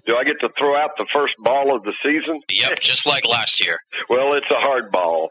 Do I get to throw out the first ball of the season? Yep, just like last year. Well, it's a hard ball.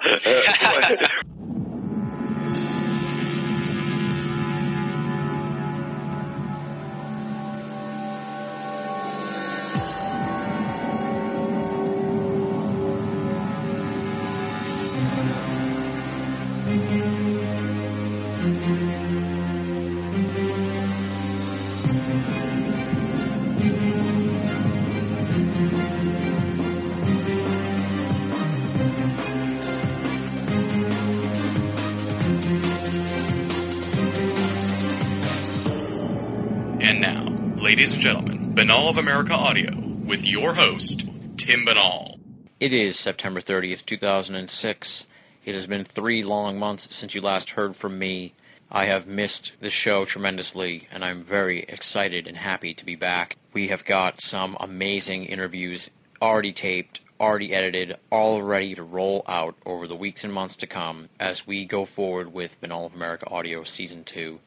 And now, ladies and gentlemen, Binnall of America Audio, with your host, Tim Binnall. It is September 30th, 2006. It has been 3 long months since you last heard from me. I have missed the show tremendously, and I'm very excited and happy to be back. We have got some amazing interviews already taped, already edited, all ready to roll out over the weeks and months to come as we go forward with Binnall of America Audio Season 2.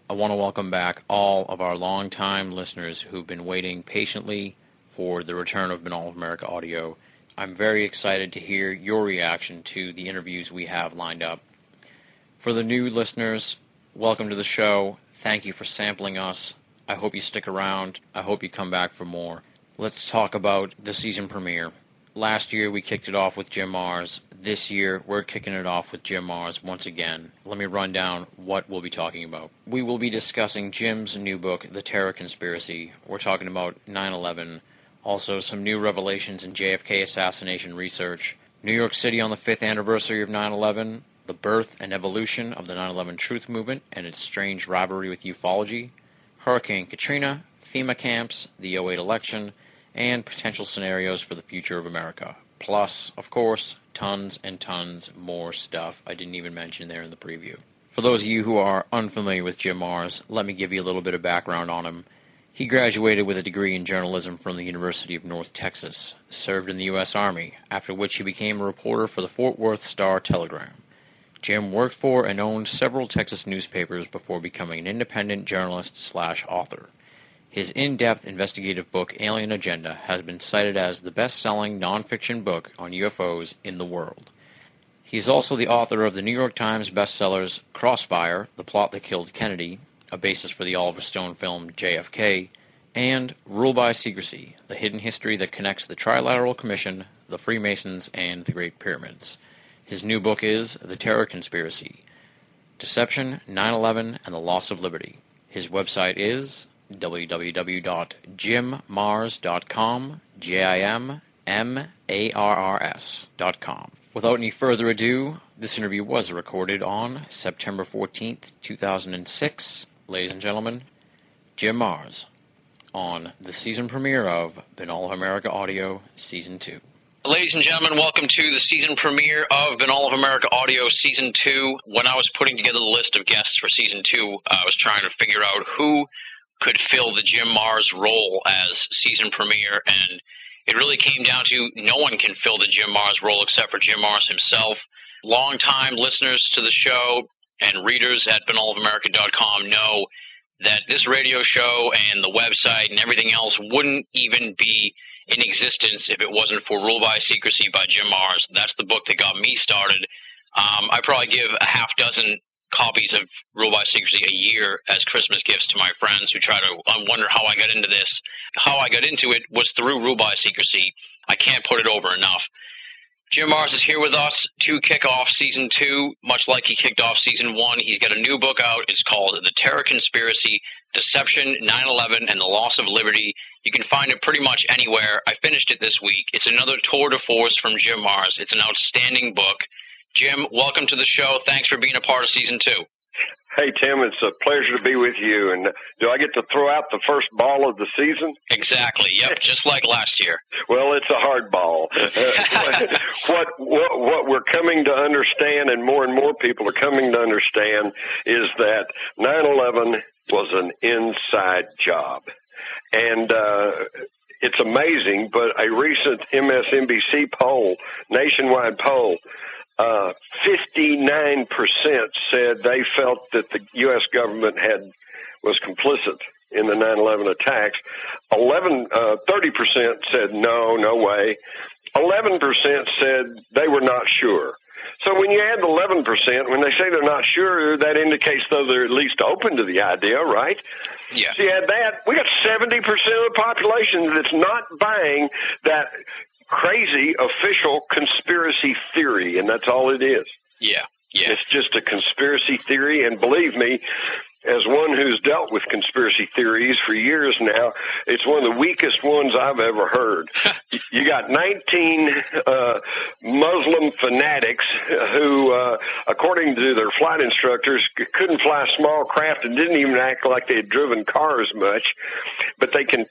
I want to welcome back all of our longtime listeners who've been waiting patiently for the return of Binnall of America Audio. I'm very excited to hear your reaction to the interviews we have lined up. For the new listeners, welcome to the show. Thank you for sampling us. I hope you stick around. I hope you come back for more. Let's talk about the season premiere. Last year we kicked it off with Jim Marrs. This year we're kicking it off with Jim Marrs once again. Let me run down what we'll be talking about. We will be discussing Jim's new book, The Terror Conspiracy. We're talking about 9/11. Also some new revelations in JFK assassination research. New York City on the 5th anniversary of 9/11. The birth and evolution of the 9/11 truth movement and its strange rivalry with ufology. Hurricane Katrina, FEMA camps, the 2008 election, and potential scenarios for the future of America. Plus, of course, tons and tons more stuff I didn't even mention there in the preview. For those of you who are unfamiliar with Jim Marrs, let me give you a little bit of background on him. He graduated with a degree in journalism from the University of North Texas, served in the U.S. Army, after which he became a reporter for the Fort Worth Star-Telegram. Jim worked for and owned several Texas newspapers before becoming an independent journalist/author. His in-depth investigative book, Alien Agenda, has been cited as the best-selling nonfiction book on UFOs in the world. He's also the author of the New York Times bestsellers Crossfire, The Plot That Killed Kennedy, a basis for the Oliver Stone film JFK, and Rule by Secrecy, the hidden history that connects the Trilateral Commission, the Freemasons, and the Great Pyramids. His new book is The Terror Conspiracy, Deception, 9/11, and the Loss of Liberty. His website is www.jimmarrs.com, JIMMARRS.com. Without any further ado, this interview was recorded on September 14th, 2006. Ladies and gentlemen, Jim Marrs on the season premiere of Binnall of America Audio Season 2. Ladies and gentlemen, welcome to the season premiere of Binnall of America Audio Season 2. When I was putting together the list of guests for Season 2, I was trying to figure out who could fill the Jim Marrs role as season premiere, and it really came down to no one can fill the Jim Marrs role except for Jim Marrs himself. Longtime listeners to the show and readers at binnallofamerica.com know that this radio show and the website and everything else wouldn't even be in existence if it wasn't for Rule by Secrecy by Jim Marrs. That's the book that got me started. I probably give a half dozen copies of Rule by Secrecy a year as Christmas gifts to my friends who try to wonder how I got into this. How I got into it was through Rule by Secrecy. I can't put it over enough. Jim Marrs is here with us to kick off Season 2, much like he kicked off Season 1. He's got a new book out. It's called The Terror Conspiracy, Deception, 9/11, and the Loss of Liberty. You can find it pretty much anywhere. I finished it this week. It's another tour de force from Jim Marrs. It's an outstanding book. Jim, welcome to the show. Thanks for being a part of Season 2. Hey, Tim, it's a pleasure to be with you. And do I get to throw out the first ball of the season? Exactly. Yep, just like last year. Well, it's a hard ball. What we're coming to understand, and more people are coming to understand, is that 9/11 was an inside job. And it's amazing, but a recent MSNBC poll, nationwide poll, 59% said they felt that the U.S. government was complicit in the 9/11 attacks. 30% said no way. 11% said they were not sure. So when you add the 11%, when they say they're not sure, that indicates, though, they're at least open to the idea, right? Yeah. So you add that, we got 70% of the population that's not buying that crazy official conspiracy theory, and that's all it is. Yeah. Yeah. It's just a conspiracy theory, and believe me, as one who's dealt with conspiracy theories for years now, it's one of the weakest ones I've ever heard. You got 19 Muslim fanatics who, according to their flight instructors, couldn't fly small craft and didn't even act like they had driven cars much, but they can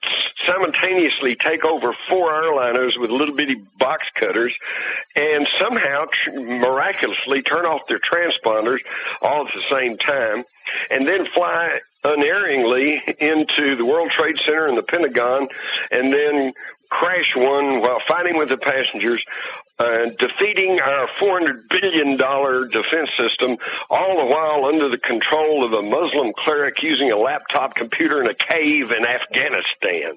simultaneously take over 4 airliners with little bitty box cutters and somehow miraculously turn off their transponders all at the same time, and then fly unerringly into the World Trade Center and the Pentagon, and then crash one while fighting with the passengers, defeating our $400 billion defense system, all the while under the control of a Muslim cleric using a laptop computer in a cave in Afghanistan.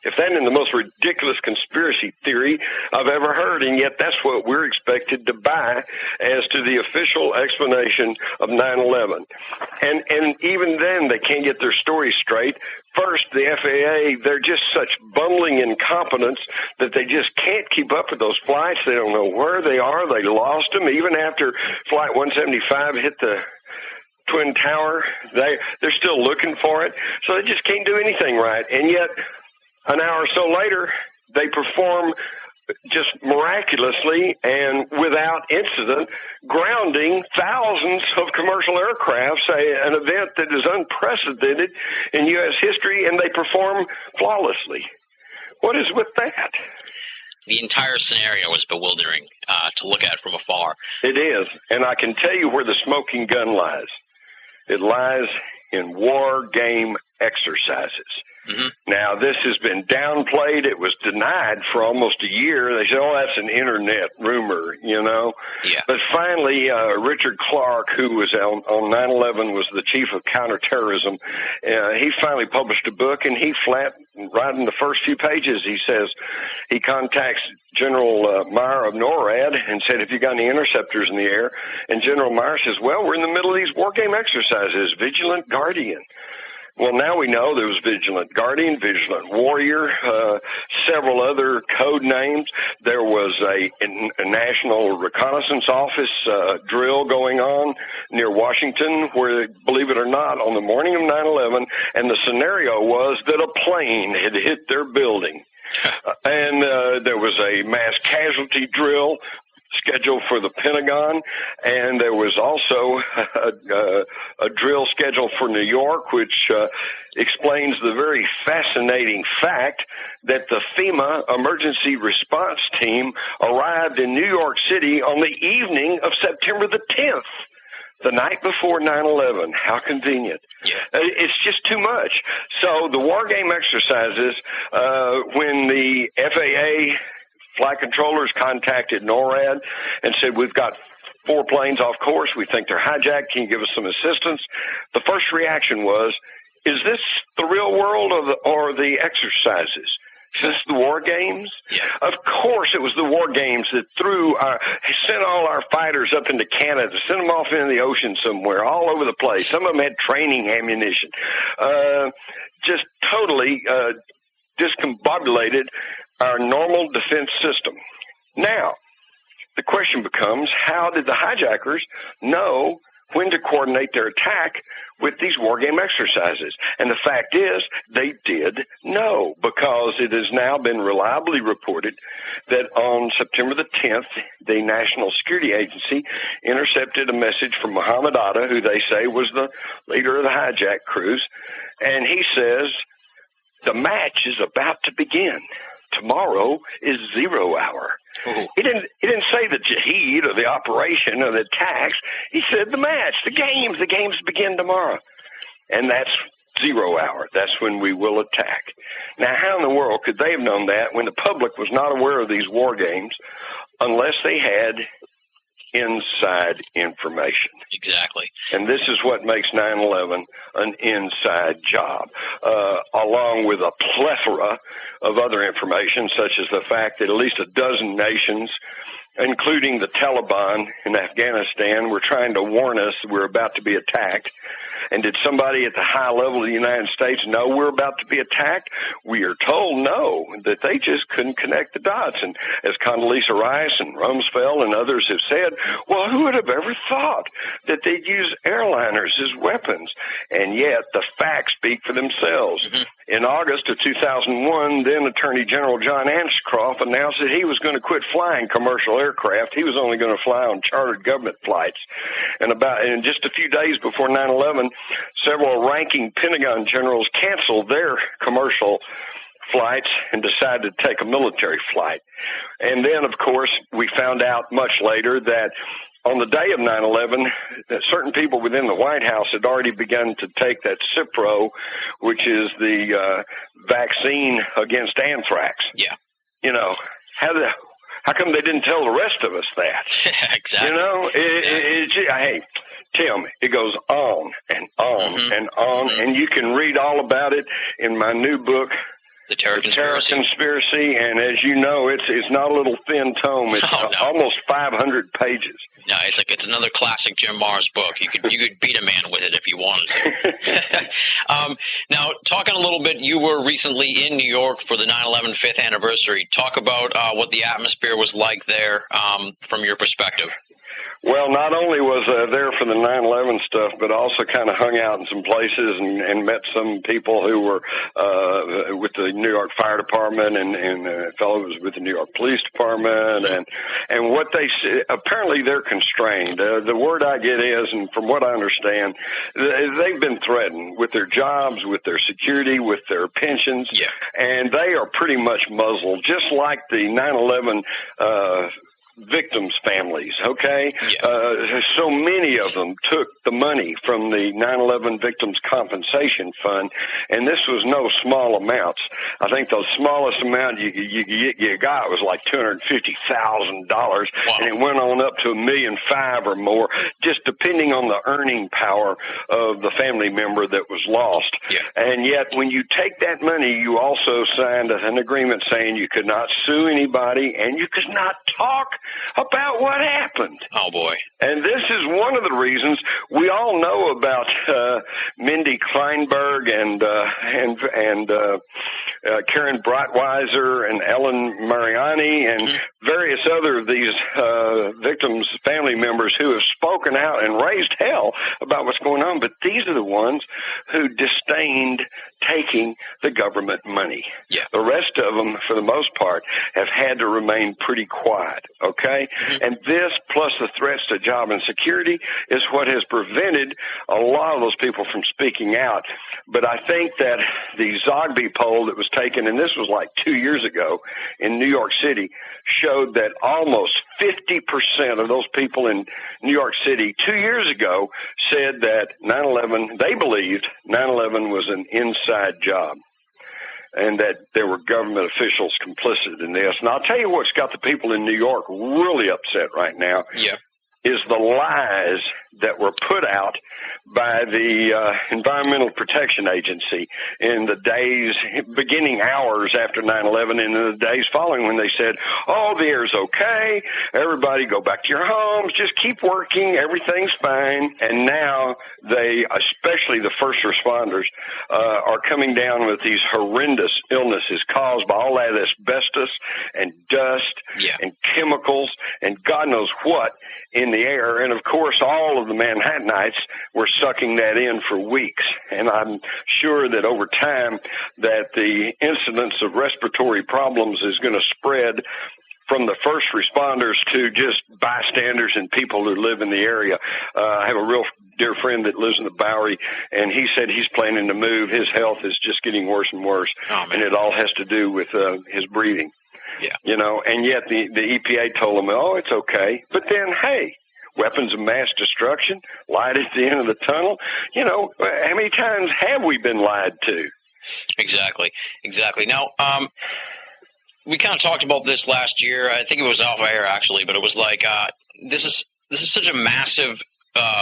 If that isn't the most ridiculous conspiracy theory I've ever heard, and yet that's what we're expected to buy as to the official explanation of 9/11. And even then, they can't get their story straight. First, the FAA, they're just such bumbling incompetence that they just can't keep up with those flights. They don't know where they are. They lost them. Even after Flight 175 hit the Twin Tower, they're still looking for it. So they just can't do anything right. And yet, an hour or so later, they perform just miraculously and without incident, grounding thousands of commercial aircraft, an event that is unprecedented in U.S. history, and they perform flawlessly. What is with that? The entire scenario is bewildering to look at from afar. It is, and I can tell you where the smoking gun lies. It lies in war game exercises. Mm-hmm. Now, this has been downplayed. It was denied for almost a year. They said, that's an internet rumor, Yeah. But finally, Richard Clark, who was on 9/11, was the chief of counterterrorism. He finally published a book, and right in the first few pages, he says he contacts General Meyer of NORAD and said, have you got any interceptors in the air? And General Meyer says, we're in the middle of these war game exercises, Vigilant Guardian. Well, now we know there was Vigilant Guardian, Vigilant Warrior, several other code names. There was a National Reconnaissance Office drill going on near Washington where, believe it or not, on the morning of 9/11, and the scenario was that a plane had hit their building. And there was a mass casualty drill scheduled for the Pentagon, and there was also a drill scheduled for New York, which explains the very fascinating fact that the FEMA emergency response team arrived in New York City on the evening of September the 10th. The night before 9/11. How convenient. Yeah. It's just too much. So the war game exercises, when the FAA flight controllers contacted NORAD and said, we've got 4 planes off course. We think they're hijacked. Can you give us some assistance? The first reaction was, is this the real world or the exercises? Is this the war games? Yeah. Of course it was the war games that sent all our fighters up into Canada, sent them off into the ocean somewhere, all over the place. Some of them had training ammunition. Just totally discombobulated our normal defense system. Now, the question becomes, how did the hijackers know when to coordinate their attack with these war game exercises? And the fact is, they did know, because it has now been reliably reported that on September the 10th, the National Security Agency intercepted a message from Mohammed Atta, who they say was the leader of the hijack crews, and he says, the match is about to begin. Tomorrow is 0 hour. Oh. He didn't say the jihad or the operation or the attacks. He said the match, the games begin tomorrow. And that's 0 hour. That's when we will attack. Now, how in the world could they have known that when the public was not aware of these war games unless they had inside information. Exactly. And this is what makes 9/11 an inside job, along with a plethora of other information, such as the fact that at least a dozen nations, including the Taliban in Afghanistan, were trying to warn us we're about to be attacked. And did somebody at the high level of the United States know we're about to be attacked? We are told no, that they just couldn't connect the dots. And as Condoleezza Rice and Rumsfeld and others have said, well, who would have ever thought that they'd use airliners as weapons? And yet the facts speak for themselves. Mm-hmm. In August of 2001, then Attorney General John Ashcroft announced that he was going to quit flying commercial aircraft. He was only going to fly on chartered government flights. And just a few days before 9/11, several ranking Pentagon generals canceled their commercial flights and decided to take a military flight. And then, of course, we found out much later that on the day of 9/11, certain people within the White House had already begun to take that Cipro, which is the vaccine against anthrax. Yeah. You know, how come they didn't tell the rest of us that? Exactly. You know, hey, Tim, it goes on and on mm-hmm. and on, mm-hmm. and you can read all about it in my new book, The Terror Conspiracy. And as you know, it's not a little thin tome. It's almost 500 pages. No, it's another classic Jim Marrs book. You could beat a man with it if you wanted to. Now, talking a little bit, you were recently in New York for the 9/11 5th anniversary. Talk about what the atmosphere was like there from your perspective. Well, not only was I there for the 9/11 stuff, but also kind of hung out in some places and met some people who were with the New York Fire Department and a fellow who was with the New York Police Department. And what they apparently they're constrained. The word I get is, and from what I understand, they've been threatened with their jobs, with their security, with their pensions. Yeah. And they are pretty much muzzled, just like the 9/11 victims' families, okay? Yeah. So many of them took the money from the 9/11 Victims Compensation Fund, and this was no small amounts. I think the smallest amount you got was like $250,000, wow. And it went on up to $1.5 million or more, just depending on the earning power of the family member that was lost. Yeah. And yet, when you take that money, you also signed an agreement saying you could not sue anybody and you could not talk about what happened. Oh, boy. And this is one of the reasons we all know about Mindy Kleinberg and Karen Breitweiser and Ellen Mariani and mm-hmm. various other of these victims' family members who have spoken out and raised hell about what's going on. But these are the ones who disdained taking the government money. Yeah. The rest of them, for the most part, have had to remain pretty quiet, okay? Mm-hmm. And this, plus the threats to job and security, is what has prevented a lot of those people from speaking out. But I think that the Zogby poll that was taken, and this was like 2 years ago in New York City, showed that almost 50% of those people in New York City 2 years ago said that 9/11, they believed 9/11 was an inside job and that there were government officials complicit in this. And I'll tell you what's got the people in New York really upset right now. Yeah. Is the lies that were put out by the Environmental Protection Agency in the days, beginning hours after 9/11 and in the days following, when they said, oh, the air's okay, everybody go back to your homes, just keep working, everything's fine. And now they, especially the first responders, are coming down with these horrendous illnesses caused by all that asbestos and dust yeah. and chemicals and God knows what in the air. And of course, all of the Manhattanites were sucking that in for weeks. And I'm sure that over time that the incidence of respiratory problems is going to spread from the first responders to just bystanders and people who live in the area. I have a real dear friend that lives in the Bowery, and he said he's planning to move. His health is just getting worse and worse, and it all has to do with his breathing. Yeah. You know, and yet the EPA told him, oh, it's okay. But then, hey, weapons of mass destruction, light at the end of the tunnel. You know, how many times have we been lied to? Exactly. Now, we kind of talked about this last year. I think it was off air, actually, but it was like, this is this is such a massive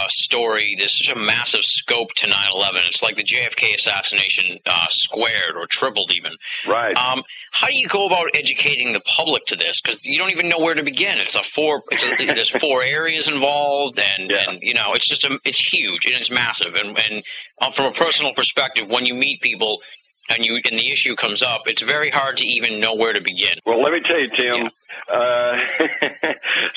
story. There's such a massive scope to 9/11. It's like the JFK assassination squared or tripled even. Right. How do you go about educating the public to this? Because you don't even know where to begin. There's 4 areas involved, and you know, it's huge and it's massive. And from a personal perspective, when you meet people and the issue comes up, it's very hard to even know where to begin. Well, let me tell you, Tim,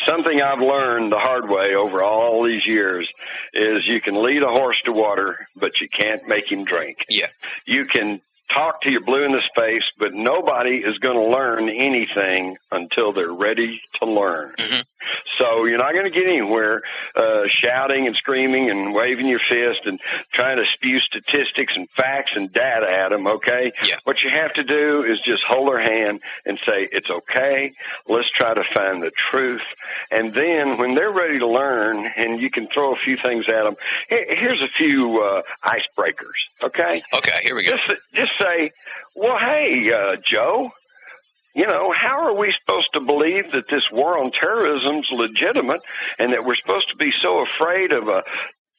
something I've learned the hard way over all these years is you can lead a horse to water, but you can't make him drink. Yeah. You can talk to you blue in the face, but nobody is going to learn anything until they're ready to learn. Mm-hmm. So you're not going to get anywhere shouting and screaming and waving your fist and trying to spew statistics and facts and data at them, okay? Yeah. What you have to do is just hold their hand and say, it's okay, let's try to find the truth. And then when they're ready to learn and you can throw a few things at them, here's a few icebreakers, okay? Okay, here we go. Just say, well, hey, Joe, you know, how are we supposed to believe that this war on terrorism's legitimate and that we're supposed to be so afraid of a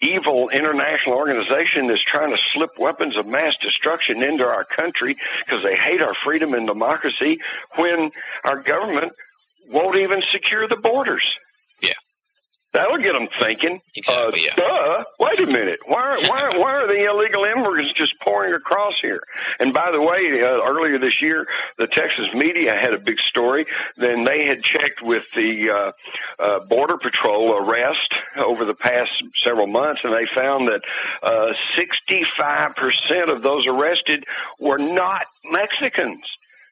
evil international organization that's trying to slip weapons of mass destruction into our country because they hate our freedom and democracy when our government won't even secure the borders? Yeah. That'll get them thinking. Exactly, yeah. Duh. Wait a minute. Why are the illegal immigrants just pouring across here? And by the way, earlier this year, the Texas media had a big story. Then they had checked with the Border Patrol arrest over the past several months, and they found that 65% of those arrested were not Mexicans.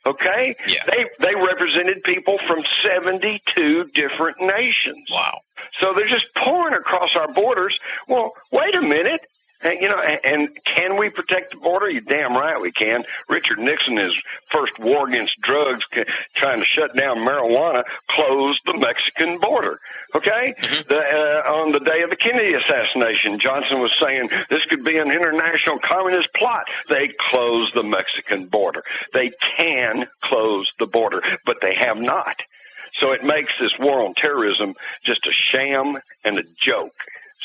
Okay? Yeah. They represented people from 72 different nations. Wow. So they're just pouring across our borders. Well, wait a minute. You know, and can we protect the border? You're damn right we can. Richard Nixon, his first war against drugs, trying to shut down marijuana, closed the Mexican border. Okay? Mm-hmm. On the day of the Kennedy assassination, Johnson was saying this could be an international communist plot. They closed the Mexican border. They can close the border, but they have not. So it makes this war on terrorism just a sham and a joke.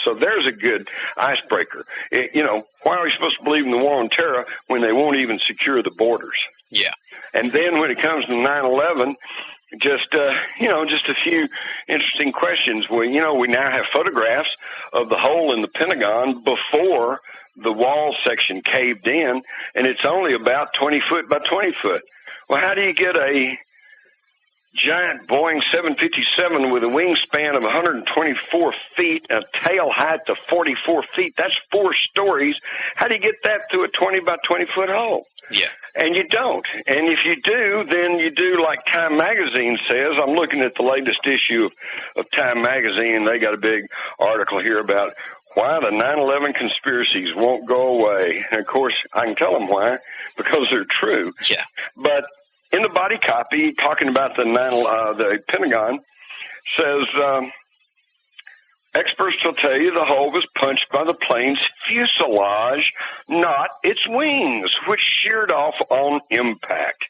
So there's a good icebreaker. You know, why are we supposed to believe in the war on terror when they won't even secure the borders? Yeah. And then when it comes to 9/11, just a few interesting questions. Well, you know, we now have photographs of the hole in the Pentagon before the wall section caved in, and it's only about 20 foot by 20 foot. Well, how do you get a giant Boeing 757 with a wingspan of 124 feet, a tail height of 44 feet? That's 4 stories. How do you get that through a 20 by 20 foot hole? Yeah. And you don't. And if you do, then you do like Time Magazine says. I'm looking at the latest issue of Time Magazine. They got a big article here about why the 9/11 conspiracies won't go away. And of course, I can tell them why, because they're true. Yeah. But in the body copy, talking about the Pentagon, says, experts will tell you the hole was punched by the plane's fuselage, not its wings, which sheared off on impact.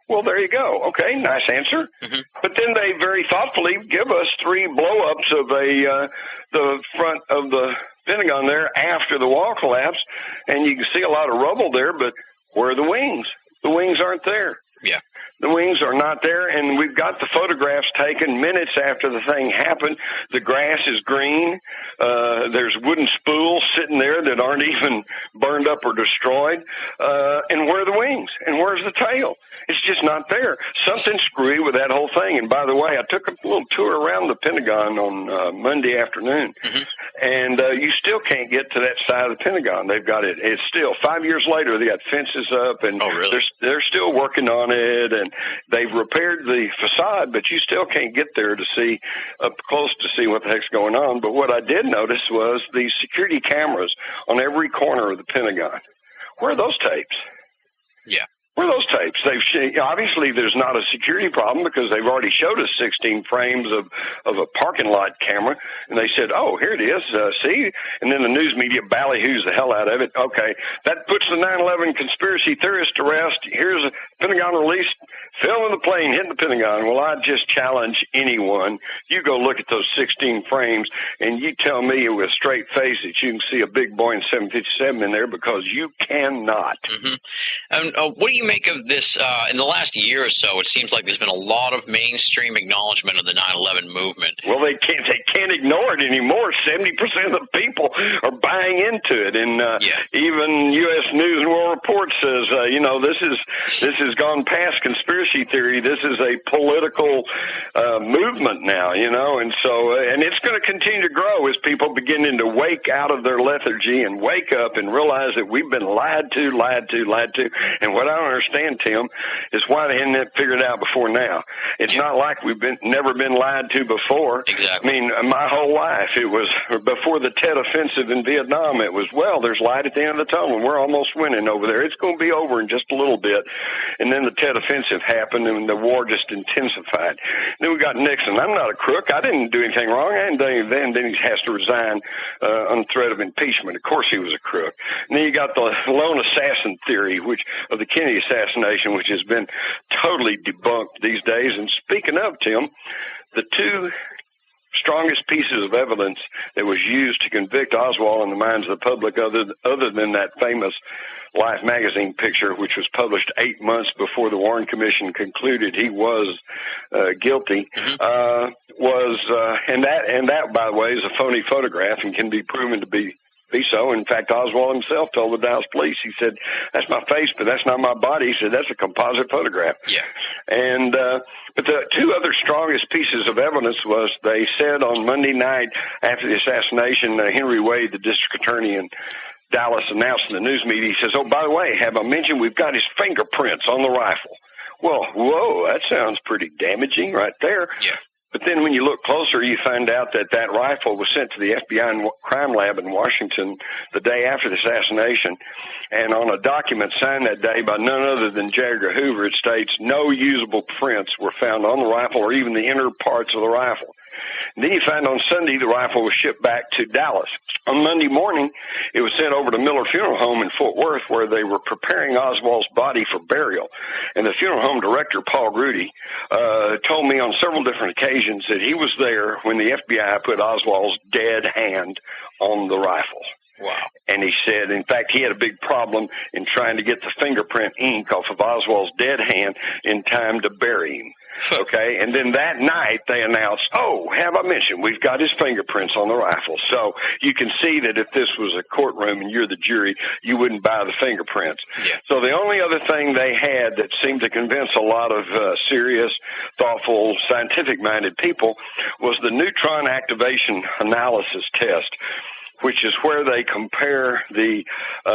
Well, there you go. Okay, nice answer. Mm-hmm. But then they very thoughtfully give us 3 blow-ups of the front of the Pentagon there after the wall collapsed, and you can see a lot of rubble there, but where are the wings? The wings aren't there. Yeah. The wings are not there, and we've got the photographs taken minutes after the thing happened. The grass is green. There's wooden spools sitting there that aren't even burned up or destroyed. And where are the wings? And where's the tail? It's just not there. Something's screwy with that whole thing. And by the way, I took a little tour around the Pentagon on Monday afternoon, mm-hmm. and you still can't get to that side of the Pentagon. They've got it. It's still 5 years later. They got fences up, and really? they're still working on it, and they've repaired the facade, but you still can't get there to see up close to see what the heck's going on. But what I did notice was the security cameras on every corner of the Pentagon. Where are those tapes? Yeah. Where are those tapes? Obviously there's not a security problem because they've already showed us 16 frames of a parking lot camera, and they said, "Oh, here it is. See?" And then the news media ballyhoos the hell out of it. Okay, that puts the 9/11 conspiracy theorist to rest. Here's a Pentagon release film of the plane hitting the Pentagon. Well, I just challenge anyone. You go look at those 16 frames, and you tell me with a straight face that you can see a big Boeing 757 in there, because you cannot. Mm-hmm. And what do you make of this? In the last year or so, it seems like there's been a lot of mainstream acknowledgement of the 9/11 movement. Well, they can't ignore it anymore. 70% of the people are buying into it, and even U.S. News and World Report says, this has gone past conspiracy theory. This is a political movement now, and so and it's going to continue to grow as people beginning to wake out of their lethargy and wake up and realize that we've been lied to. And what I don't understand, Tim, is why they hadn't figured it out before now. It's not like we've never been lied to before. Exactly. I mean, my whole life, it was before the Tet Offensive in Vietnam, it was, well, there's light at the end of the tunnel. We're almost winning over there. It's going to be over in just a little bit. And then the Tet Offensive happened, and the war just intensified. Then we got Nixon. I'm not a crook. I didn't do anything wrong. I didn't do anything. Then he has to resign on threat of impeachment. Of course he was a crook. And then you got the lone assassin theory, of the Kennedy assassination, which has been totally debunked these days. And speaking of, Tim, the two strongest pieces of evidence that was used to convict Oswald in the minds of the public, other than that famous Life magazine picture, which was published 8 months before the Warren Commission concluded he was guilty, and that, by the way, is a phony photograph and can be proven to be so. In fact, Oswald himself told the Dallas police, he said, "That's my face, but that's not my body." He said, "That's a composite photograph." Yeah. And but the two other strongest pieces of evidence was, they said on Monday night after the assassination, Henry Wade, the district attorney in Dallas, announced in the news media, he says, "Oh, by the way, have I mentioned we've got his fingerprints on the rifle?" Well, whoa, that sounds pretty damaging right there. Yeah. But then when you look closer, you find out that rifle was sent to the FBI crime lab in Washington the day after the assassination. And on a document signed that day by none other than J. Edgar Hoover, it states no usable prints were found on the rifle or even the inner parts of the rifle. And then you find on Sunday the rifle was shipped back to Dallas. On Monday morning, it was sent over to Miller Funeral Home in Fort Worth, where they were preparing Oswald's body for burial. And the funeral home director, Paul Grudy, told me on several different occasions that he was there when the FBI put Oswald's dead hand on the rifle. Wow. And he said, in fact, he had a big problem in trying to get the fingerprint ink off of Oswald's dead hand in time to bury him. Okay, and then that night they announced, "Oh, have I mentioned we've got his fingerprints on the rifle?" So you can see that if this was a courtroom and you're the jury, you wouldn't buy the fingerprints. Yeah. So the only other thing they had that seemed to convince a lot of serious, thoughtful, scientific-minded people was the neutron activation analysis test, which is where they compare the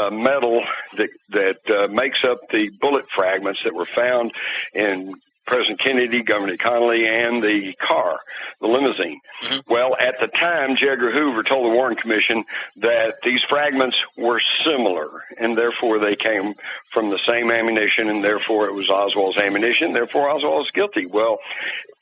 metal that makes up the bullet fragments that were found in President Kennedy, Governor Connally, and the car, the limousine. Mm-hmm. Well, at the time, J. Edgar Hoover told the Warren Commission that these fragments were similar, and therefore they came from the same ammunition, and therefore it was Oswald's ammunition, therefore Oswald was guilty. Well,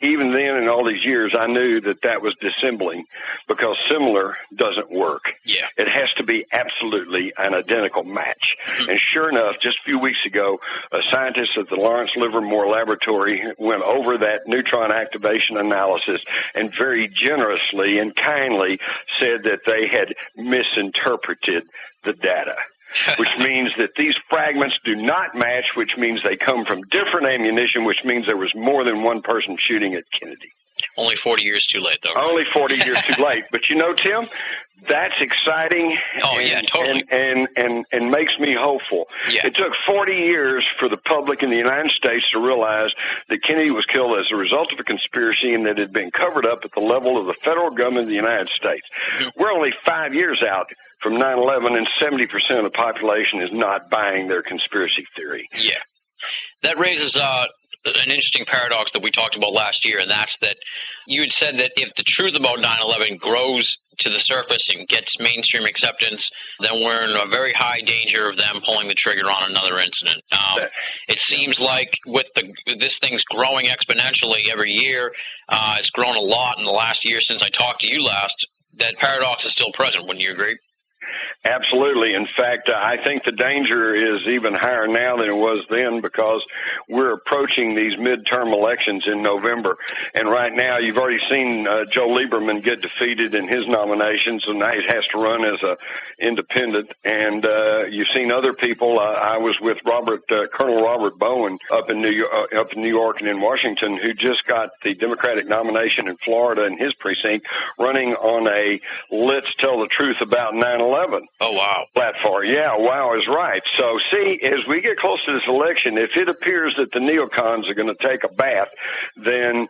even then, in all these years, I knew that was dissembling, because similar doesn't work. Yeah. It has to be absolutely an identical match. Mm-hmm. And sure enough, just a few weeks ago, a scientist at the Lawrence Livermore Laboratory went over that neutron activation analysis and very generously and kindly said that they had misinterpreted the data. Which means that these fragments do not match, which means they come from different ammunition, which means there was more than one person shooting at Kennedy. Only 40 years too late, though. Only 40 years too late. But you know, Tim, that's exciting. Oh, yeah, totally. And makes me hopeful. Yeah. It took 40 years for the public in the United States to realize that Kennedy was killed as a result of a conspiracy and that it had been covered up at the level of the federal government of the United States. Mm-hmm. We're only 5 years out from 9/11, and 70% of the population is not buying their conspiracy theory. Yeah. That raises an interesting paradox that we talked about last year, and that's that you had said that if the truth about 9/11 grows to the surface and gets mainstream acceptance, then we're in a very high danger of them pulling the trigger on another incident. It seems like with this thing's growing exponentially every year. It's grown a lot in the last year since I talked to you last. That paradox is still present. Wouldn't you agree? Absolutely. In fact, I think the danger is even higher now than it was then, because we're approaching these midterm elections in November. And right now, you've already seen Joe Lieberman get defeated in his nominations, and now he has to run as a independent. And you've seen other people. I was with Colonel Robert Bowen up in New York and in Washington, who just got the Democratic nomination in Florida in his precinct, running on a "Let's Tell the Truth About 9/11" Oh, wow. platform. Yeah, wow is right. So, see, as we get close to this election, if it appears that the neocons are going to take a bath, then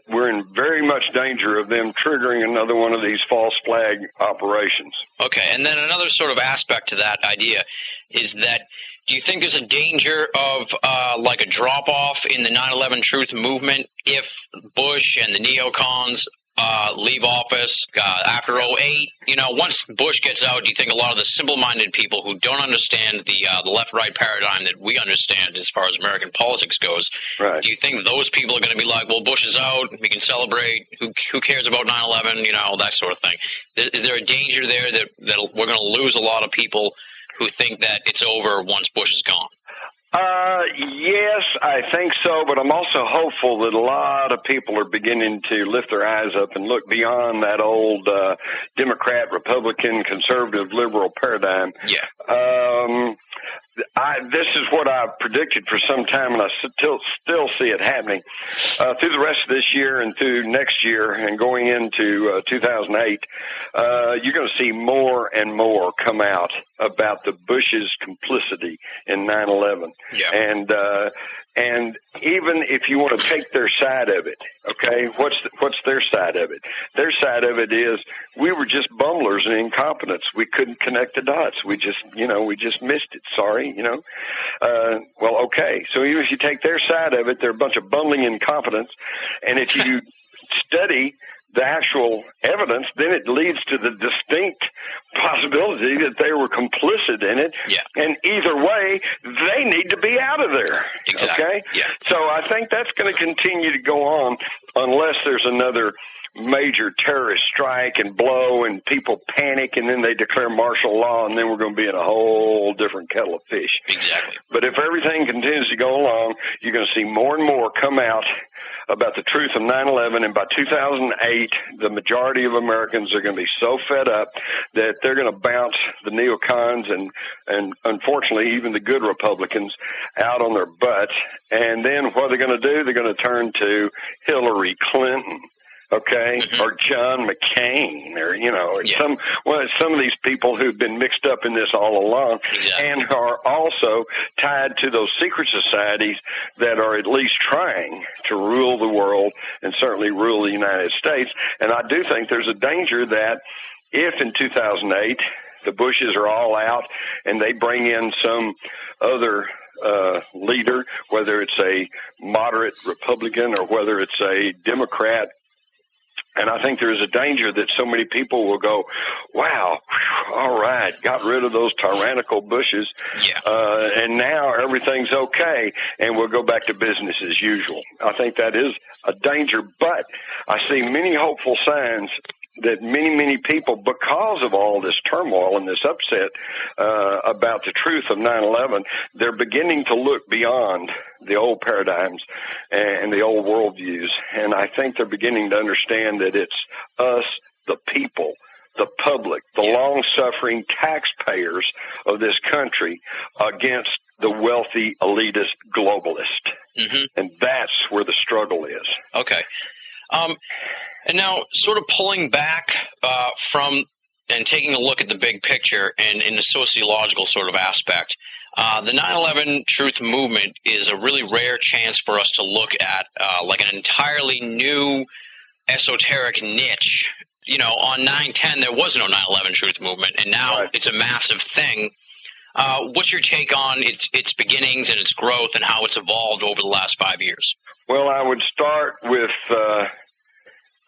we're in very much danger of them triggering another one of these false flag operations. Okay, and then another sort of aspect to that idea is that, do you think there's a danger of like a drop-off in the 9/11 truth movement if Bush and the neocons leave office after 2008? Once Bush gets out, do you think a lot of the simple-minded people who don't understand the left-right paradigm that we understand as far as American politics goes, right, do you think those people are going to be like, well, Bush is out, we can celebrate, who cares about 9/11, that sort of thing? Is there a danger there that we're going to lose a lot of people who think that it's over once Bush is gone? Yes, I think so, but I'm also hopeful that a lot of people are beginning to lift their eyes up and look beyond that old Democrat, Republican, conservative, liberal paradigm. Yeah. This is what I've predicted for some time, and I still see it happening. Through the rest of this year and through next year and going into 2008, you're going to see more and more come out about the Bush's complicity in 9/11. Yeah. And even if you want to take their side of it, okay, what's their side of it? Their side of it is we were just bumblers and incompetents. We couldn't connect the dots. We just missed it. Sorry, Well, okay. So even if you take their side of it, they're a bunch of bumbling incompetents. And if you study the actual evidence, then it leads to the distinct possibility that they were complicit in it. Yeah. And either way, they need to be out of there. Exactly. Okay? Yeah. So I think that's going to continue to go on unless there's another major terrorist strike and blow and people panic and then they declare martial law, and then we're going to be in a whole different kettle of fish. Exactly. But if everything continues to go along, you're going to see more and more come out about the truth of 9/11, and by 2008, the majority of Americans are going to be so fed up that they're going to bounce the neocons and unfortunately even the good Republicans out on their butts. And then what they're going to do, they're going to turn to Hillary Clinton. Okay, mm-hmm. or John McCain, or yeah. some of these people who've been mixed up in this all along, exactly. and are also tied to those secret societies that are at least trying to rule the world and certainly rule the United States. And I do think there's a danger that if in 2008 the Bushes are all out and they bring in some other leader, whether it's a moderate Republican or whether it's a Democrat. And I think there is a danger that so many people will go, wow, all right, got rid of those tyrannical Bushes, yeah. And now everything's okay, and we'll go back to business as usual. I think that is a danger, but I see many hopeful signs that many people, because of all this turmoil and this upset about the truth of 9/11, they're beginning to look beyond the old paradigms and the old worldviews. And I think they're beginning to understand that it's us, the people, the public, the long-suffering taxpayers of this country against the wealthy, elitist globalist. Mm-hmm. And that's where the struggle is. Okay. And now, sort of pulling back from and taking a look at the big picture and in the sociological sort of aspect, the 9/11 truth movement is a really rare chance for us to look at like an entirely new esoteric niche. On 9/10, there was no 9/11 truth movement, and now right. It's a massive thing. What's your take on its beginnings and its growth and how it's evolved over the last 5 years? Well, I would start with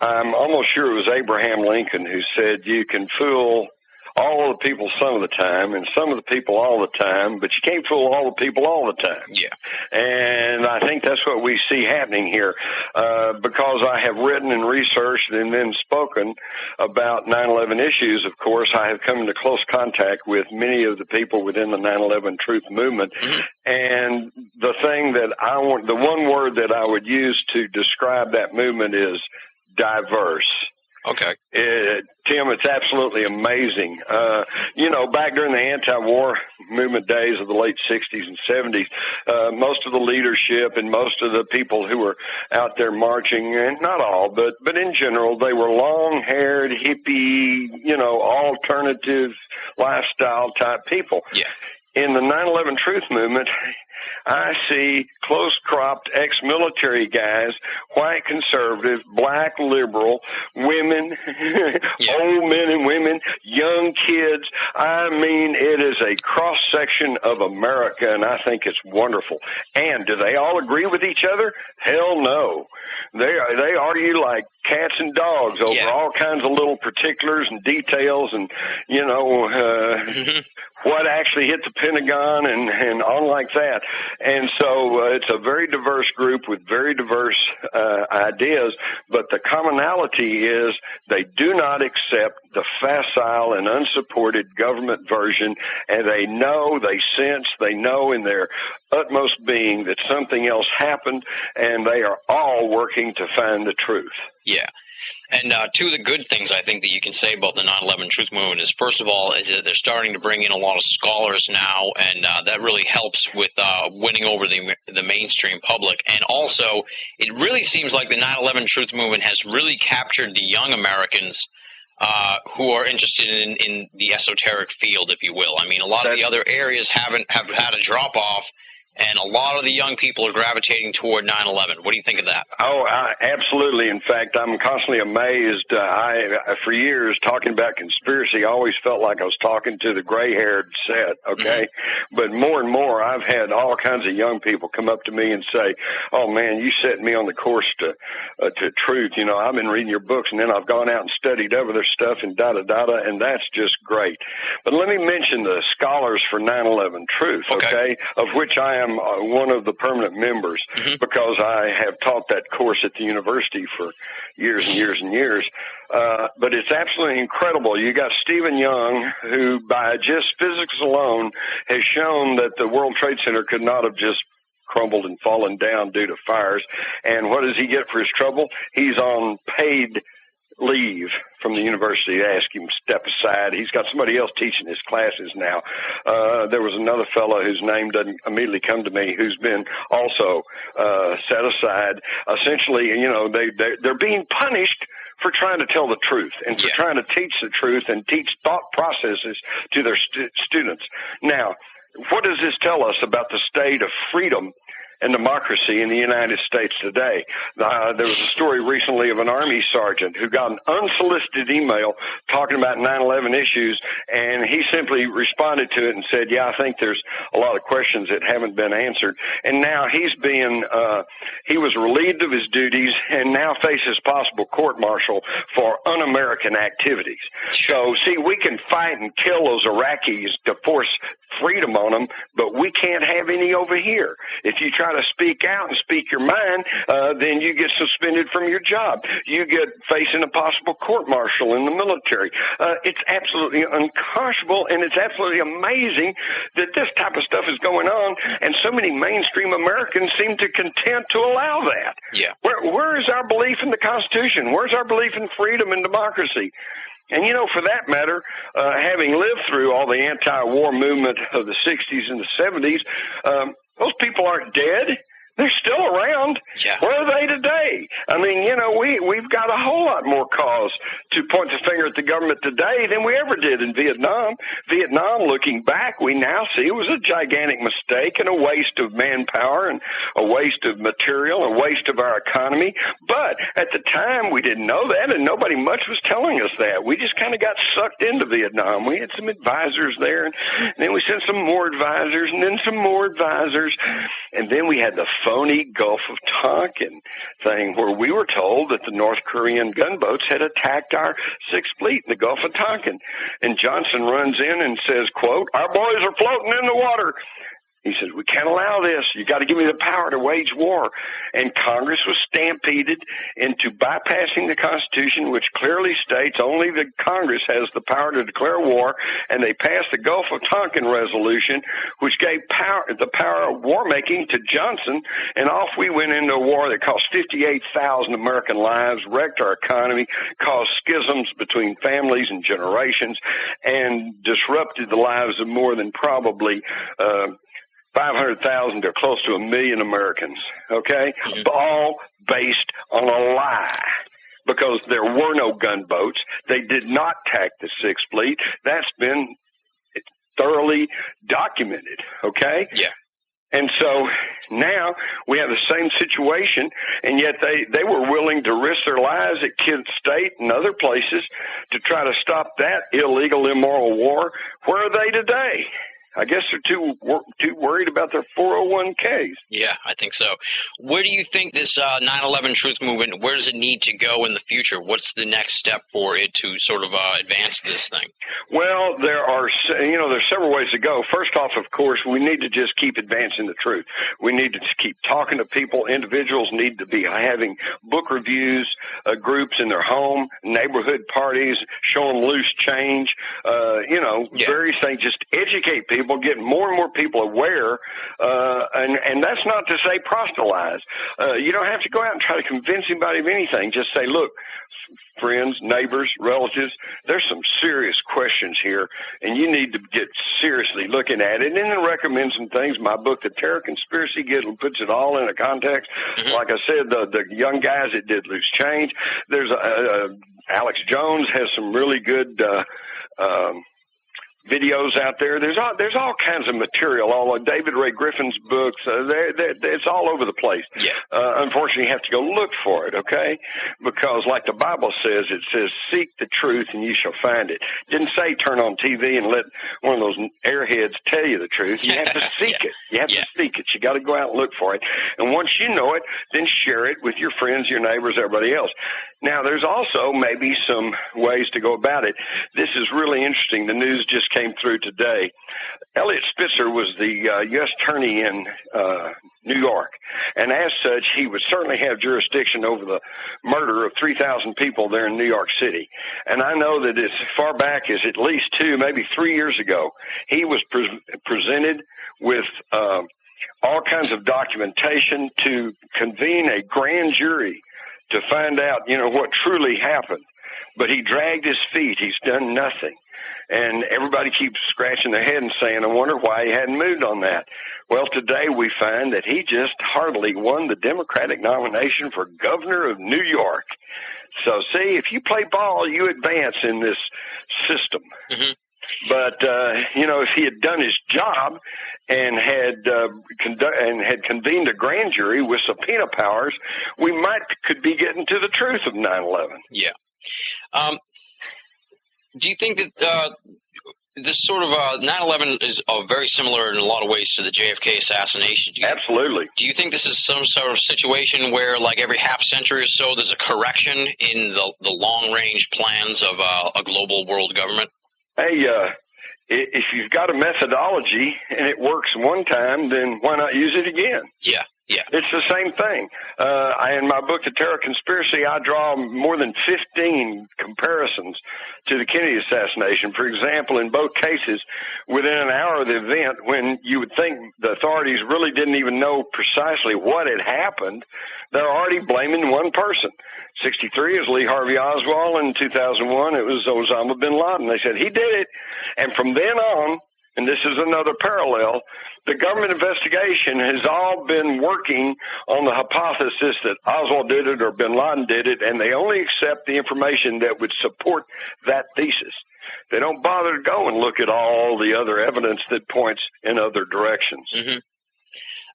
I'm almost sure it was Abraham Lincoln who said you can fool all of the people some of the time and some of the people all the time, but you can't fool all the people all the time. Yeah. And I think that's what we see happening here, because I have written and researched and then spoken about 9/11 issues. Of course, I have come into close contact with many of the people within the 9/11 truth movement. Mm-hmm. And the thing that the one word that I would use to describe that movement is diverse. Okay. Tim, it's absolutely amazing. Back during the anti-war movement days of the late 60s and 70s, most of the leadership and most of the people who were out there marching, and not all, but in general, they were long-haired, hippie, alternative lifestyle type people. Yeah. In the 9/11 truth movement, I see close-cropped ex-military guys, white conservative, black liberal, women, old men and women, young kids. I mean, it is a cross-section of America, and I think it's wonderful. And do they all agree with each other? Hell no. They argue like cats and dogs over all kinds of little particulars and details and, what actually hit the Pentagon and on like that. And so it's a very diverse group with very diverse ideas, but the commonality is they do not accept the facile and unsupported government version, and they sense, they know in their utmost being that something else happened, and they are all working to find the truth. Yeah. And two of the good things I think that you can say about the 9/11 Truth Movement is, first of all, they're starting to bring in a lot of scholars now, and that really helps with winning over the mainstream public. And also, it really seems like the 9/11 Truth Movement has really captured the young Americans who are interested in the esoteric field, if you will. I mean, a lot of the other areas have had a drop-off, and a lot of the young people are gravitating toward 9/11. What do you think of that? Oh, absolutely. In fact, I'm constantly amazed. For years, talking about conspiracy, I always felt like I was talking to the gray-haired set, okay? Mm-hmm. But more and more, I've had all kinds of young people come up to me and say, oh, man, you set me on the course to truth. I've been reading your books, and then I've gone out and studied other stuff and da-da-da-da, and that's just great. But let me mention the scholars for 9/11 Truth, okay? Of which I am one of the permanent members, mm-hmm. because I have taught that course at the university for years and years and years. But it's absolutely incredible. You got Stephen Young, who by just physics alone has shown that the World Trade Center could not have just crumbled and fallen down due to fires. And what does he get for his trouble? He's on paid leave from the university. They ask him to step aside. He's got somebody else teaching his classes now. There was another fellow whose name doesn't immediately come to me who's been also set aside. Essentially, they're being punished for trying to tell the truth and for trying to teach the truth and teach thought processes to their students. Now, what does this tell us about the state of freedom and democracy in the United States today? There was a story recently of an Army sergeant who got an unsolicited email talking about 9/11 issues, and he simply responded to it and said, I think there's a lot of questions that haven't been answered. And now he was relieved of his duties and now faces possible court-martial for un-American activities. So, see, we can fight and kill those Iraqis to force freedom on them, but we can't have any over here. If you try to speak out and speak your mind, then you get suspended from your job. You get facing a possible court-martial in the military. It's absolutely unconscionable, and it's absolutely amazing that this type of stuff is going on, and so many mainstream Americans seem to content to allow that. Yeah. Where is our belief in the Constitution? Where's our belief in freedom and democracy? And, for that matter, having lived through all the anti-war movement of the 60s and the 70s, those people aren't dead. They're still around. Yeah. Where are they today? I mean, we've got a whole lot more cause to point the finger at the government today than we ever did in Vietnam. Vietnam, looking back, we now see was a gigantic mistake and a waste of manpower and a waste of material, a waste of our economy. But at the time, we didn't know that, and nobody much was telling us that. We just kind of got sucked into Vietnam. We had some advisors there, and then we sent some more advisors, and then some more advisors, and then we had the phony Gulf of Tonkin thing where we were told that the North Korean gunboats had attacked our Sixth Fleet in the Gulf of Tonkin. And Johnson runs in and says, quote, "Our boys are floating in the water." He says, "We can't allow this. You got to give me the power to wage war." And Congress was stampeded into bypassing the Constitution, which clearly states only the Congress has the power to declare war. And they passed the Gulf of Tonkin resolution, which gave the power of war making to Johnson. And off we went into a war that cost 58,000 American lives, wrecked our economy, caused schisms between families and generations, and disrupted the lives of more than probably 500,000 to close to 1 million Americans, okay? All based on a lie because there were no gunboats. They did not attack the Sixth Fleet. That's been thoroughly documented, okay? Yeah. And so now we have the same situation, and yet they were willing to risk their lives at Kent State and other places to try to stop that illegal, immoral war. Where are they today? I guess they're too worried about their 401ks. Yeah, I think so. Where do you think this 9/11 truth movement, where does it need to go in the future? What's the next step for it to sort of advance this thing? Well, there's several ways to go. First off, of course, we need to just keep advancing the truth. We need to keep talking to people. Individuals need to be having book reviews, groups in their home, neighborhood parties, showing loose change, various things. Just educate people, get more and more people aware, and that's not to say proselytize. You don't have to go out and try to convince anybody of anything. Just say, look, friends, neighbors, relatives, there's some serious questions here, and you need to get seriously looking at it. And then recommend some things. My book, The Terror Conspiracy, puts it all in a context. Mm-hmm. Like I said, the young guys that did loose change. There's Alex Jones has some really good videos out there. There's all kinds of material. All of David Ray Griffin's books. It's all over the place. Yeah. Unfortunately, you have to go look for it. Okay, because like the Bible says, it says, "Seek the truth, and you shall find it." It didn't say turn on TV and let one of those airheads tell you the truth. You have to seek it. You have to seek it. You got to go out and look for it. And once you know it, then share it with your friends, your neighbors, everybody else. Now, there's also maybe some ways to go about it. This is really interesting. The news just came through today. Elliot Spitzer was the U.S. attorney in New York, and as such, he would certainly have jurisdiction over the murder of 3,000 people there in New York City. And I know that as far back as at least 2, maybe 3 years ago, he was presented with all kinds of documentation to convene a grand jury to find out, what truly happened. But he dragged his feet. He's done nothing. And everybody keeps scratching their head and saying, I wonder why he hadn't moved on that. Well, today we find that he just heartily won the Democratic nomination for governor of New York. So, see, if you play ball, you advance in this system. Mm-hmm. But, if he had done his job and had convened a grand jury with subpoena powers, we could be getting to the truth of 9/11. Yeah. Do you think that this sort of 9/11 is very similar in a lot of ways to the JFK assassination? Absolutely. Do you think this is some sort of situation where, like every half century or so, there's a correction in the long-range plans of a global world government? Hey, if you've got a methodology and it works one time, then why not use it again? Yeah. Yeah. It's the same thing. In my book, The Terror Conspiracy, I draw more than 15 comparisons to the Kennedy assassination. For example, in both cases, within an hour of the event, when you would think the authorities really didn't even know precisely what had happened, they're already blaming one person. 1963 is Lee Harvey Oswald. In 2001, it was Osama bin Laden. They said he did it. And from then on, and this is another parallel, the government investigation has all been working on the hypothesis that Oswald did it or bin Laden did it, and they only accept the information that would support that thesis. They don't bother to go and look at all the other evidence that points in other directions. Mm-hmm.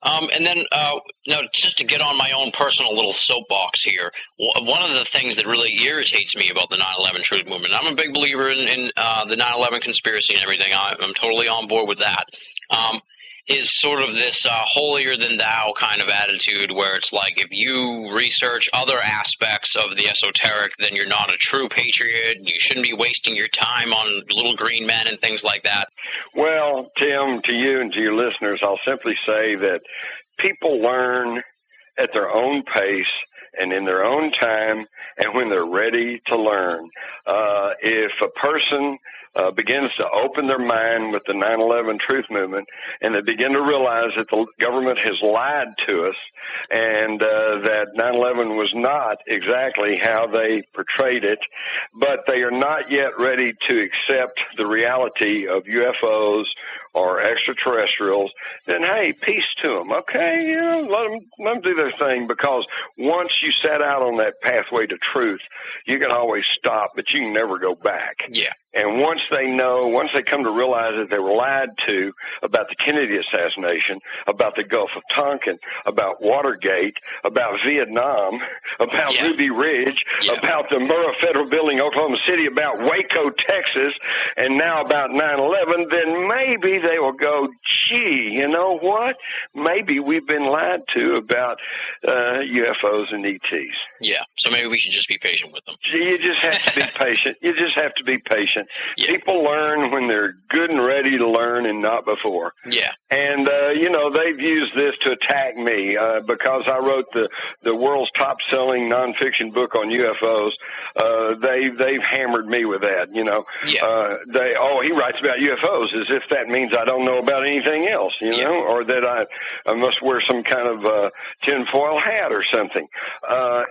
And then, just to get on my own personal little soapbox here, one of the things that really irritates me about the 9/11 truth movement, I'm a big believer in the 9/11 conspiracy and everything. I'm totally on board with that. is sort of this holier-than-thou kind of attitude where it's like if you research other aspects of the esoteric, then you're not a true patriot. You shouldn't be wasting your time on little green men and things like that. Well, Tim, to you and to your listeners, I'll simply say that people learn at their own pace and in their own time and when they're ready to learn. If a person begins to open their mind with the 9/11 truth movement and they begin to realize that the government has lied to us and that 9/11 was not exactly how they portrayed it, but they are not yet ready to accept the reality of UFOs or extraterrestrials, then hey, peace to them, okay? You know, let them do their thing, because once you set out on that pathway to truth, you can always stop, but you can never go back. Yeah. And once they come to realize that they were lied to about the Kennedy assassination, about the Gulf of Tonkin, about Watergate, about Vietnam, about Ruby Ridge, about the Murrah Federal Building, Oklahoma City, about Waco, Texas, and now about 9/11, then maybe they will go, gee, you know what? Maybe we've been lied to about UFOs and ETs. Yeah, so maybe we should just be patient with them. You just have to be patient. You just have to be patient. Yeah. People learn when they're good and ready to learn and not before. Yeah. And, they've used this to attack me because I wrote the world's top-selling nonfiction book on UFOs. They've hammered me with that, you know. Yeah. He writes about UFOs as if that means I don't know about anything else, you know, or that I must wear some kind of tinfoil hat or something.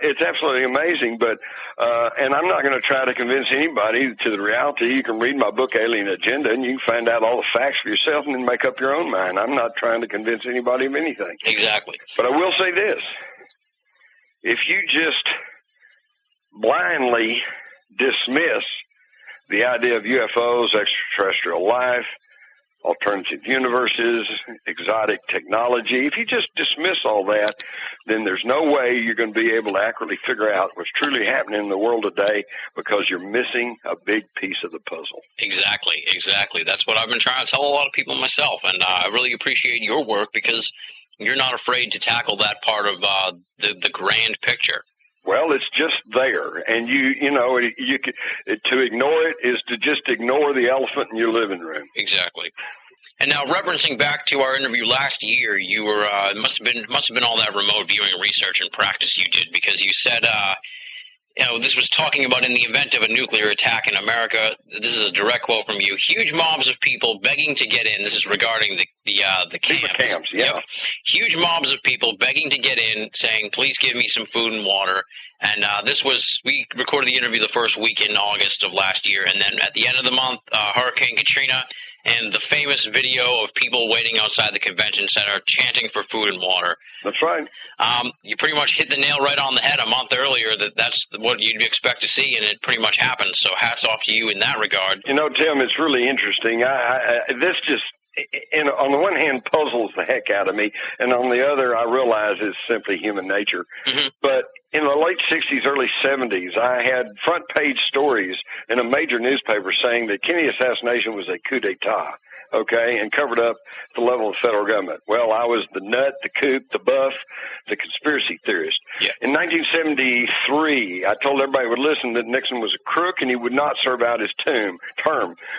It's absolutely amazing, but and I'm not going to try to convince anybody to the reality. You can read my book, Alien Agenda, and you can find out all the facts for yourself and then make up your own mind. I'm not trying to convince anybody of anything. Exactly. But I will say this. If you just blindly dismiss the idea of UFOs, extraterrestrial life, alternative universes, exotic technology, if you just dismiss all that, then there's no way you're going to be able to accurately figure out what's truly happening in the world today, because you're missing a big piece of the puzzle. Exactly. That's what I've been trying to tell a lot of people myself, and I really appreciate your work because you're not afraid to tackle that part of the grand picture. Well, it's just there, and to ignore it is to just ignore the elephant in your living room. Exactly. And now, referencing back to our interview last year, you were it must have been all that remote viewing research and practice you did, because you said this was talking about in the event of a nuclear attack in America. This is a direct quote from you. Huge mobs of people begging to get in. This is regarding the camps. Yeah. Yep. Huge mobs of people begging to get in, saying, "Please give me some food and water." And we recorded the interview the first week in August of last year, and then at the end of the month, Hurricane Katrina, and the famous video of people waiting outside the convention center chanting for food and water. That's right. You pretty much hit the nail right on the head a month earlier that's what you'd expect to see, and it pretty much happened. So hats off to you in that regard. You know, Tim, it's really interesting. This just, on the one hand, puzzles the heck out of me, and on the other, I realize it's simply human nature. Mm-hmm. But in the late 60s, early 70s, I had front page stories in a major newspaper saying that Kennedy assassination was a coup d'etat, okay, and covered up the level of the federal government. Well, I was the nut, the kook, the buff, the conspiracy theorist. Yeah. In 1973, I told everybody would listen that Nixon was a crook and he would not serve out his term.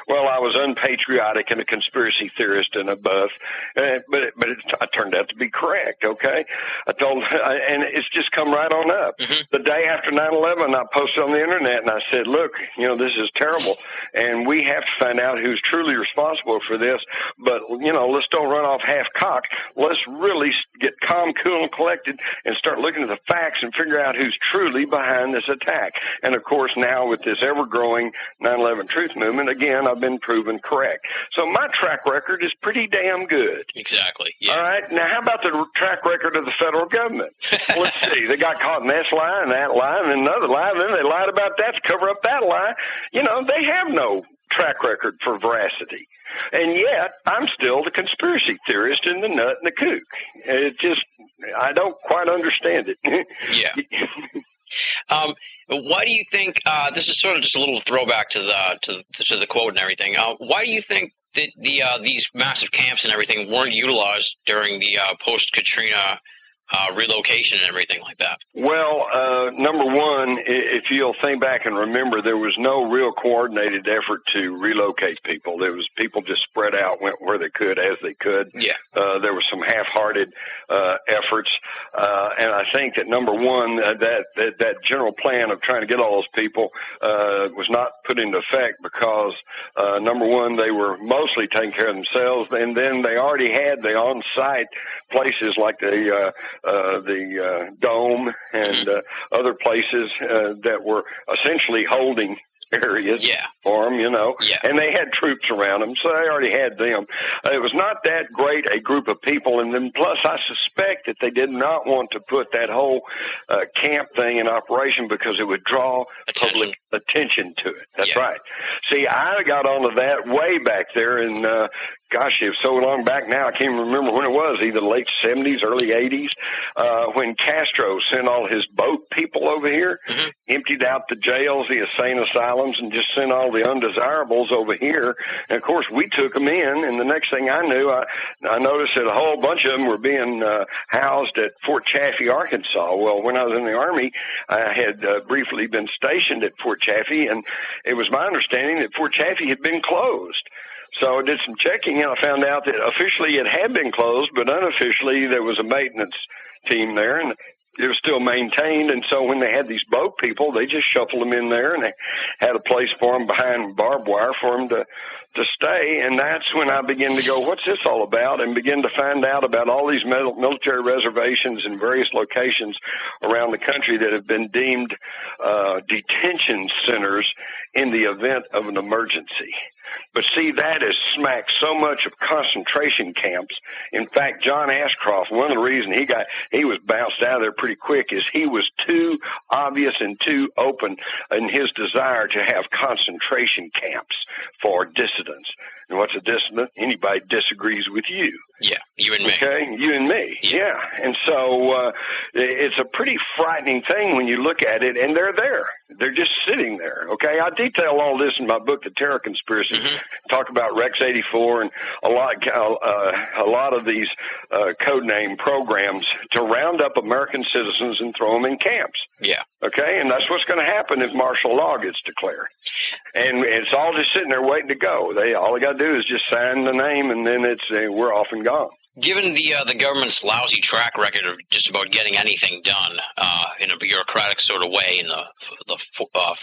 Well, I was unpatriotic and a conspiracy theorist and a buff, but I turned out to be correct, okay? And it's just come right on up. Mm-hmm. The day after 9/11, I posted on the internet and I said, look, this is terrible, and we have to find out who's truly responsible for this, but, let's don't run off half-cocked. Let's really get calm, cool, and collected and start looking at the facts and figure out who's truly behind this attack. And, of course, now with this ever-growing 9/11 truth movement, again, I've been proven correct. So my track record is pretty damn good. Exactly. Yeah. All right. Now, how about the track record of the federal government? Let's see. They got caught in this lie and that lie and another lie, and then they lied about that to cover up that lie. They have no track record for veracity. And yet, I'm still the conspiracy theorist and the nut and the kook. It just, I don't quite understand it. Yeah. Why do you think, this is sort of just a little throwback to the quote and everything, why do you think these massive camps and everything weren't utilized during the post-Katrina relocation and everything like that? Well, number one, if you'll think back and remember, there was no real coordinated effort to relocate people. There was people just spread out, went where they could as they could. Yeah. There was some half-hearted efforts, and I think that number one, that general plan of trying to get all those people was not put into effect because number one, they were mostly taking care of themselves, and then they already had the on-site places like the Dome and other places that were essentially holding areas for them, and they had troops around them, so they already had them. It was not that great a group of people, and then plus I suspect that they did not want to put that whole camp thing in operation because it would draw public attention to it. That's right. See, I got onto that way back there in gosh, it was so long back now, I can't even remember when it was, either late 70s, early 80s, when Castro sent all his boat people over here, emptied out the jails, the insane asylums, and just sent all the undesirables over here. And, of course, we took them in, and the next thing I knew, I noticed that a whole bunch of them were being housed at Fort Chaffee, Arkansas. Well, when I was in the Army, I had briefly been stationed at Fort Chaffee, and it was my understanding that Fort Chaffee had been closed. So I did some checking, and I found out that officially it had been closed, but unofficially there was a maintenance team there, and it was still maintained. And so when they had these boat people, they just shuffled them in there, and they had a place for them behind barbed wire for them to stay. And that's when I began to go, what's this all about? And begin to find out about all these military reservations in various locations around the country that have been deemed detention centers in the event of an emergency. But see, that is smacked so much of concentration camps. In fact, John Ashcroft, one of the reasons he was bounced out of there pretty quick is he was too obvious and too open in his desire to have concentration camps for dissidents. And what's a dissident? Anybody disagrees with you. Yeah, you and me. Okay, you and me. Yeah. And so it's a pretty frightening thing when you look at it, and they're there. They're just sitting there. Okay, I detail all this in my book, The Terror Conspiracy. Talk about Rex 84 and a lot of these codename programs to round up American citizens and throw them in camps. Yeah. Okay, and that's what's going to happen if martial law gets declared. And it's all just sitting there waiting to go. All they got to do is just sign the name, and then we're off and gone. Given the government's lousy track record of just about getting anything done in a bureaucratic sort of way, and the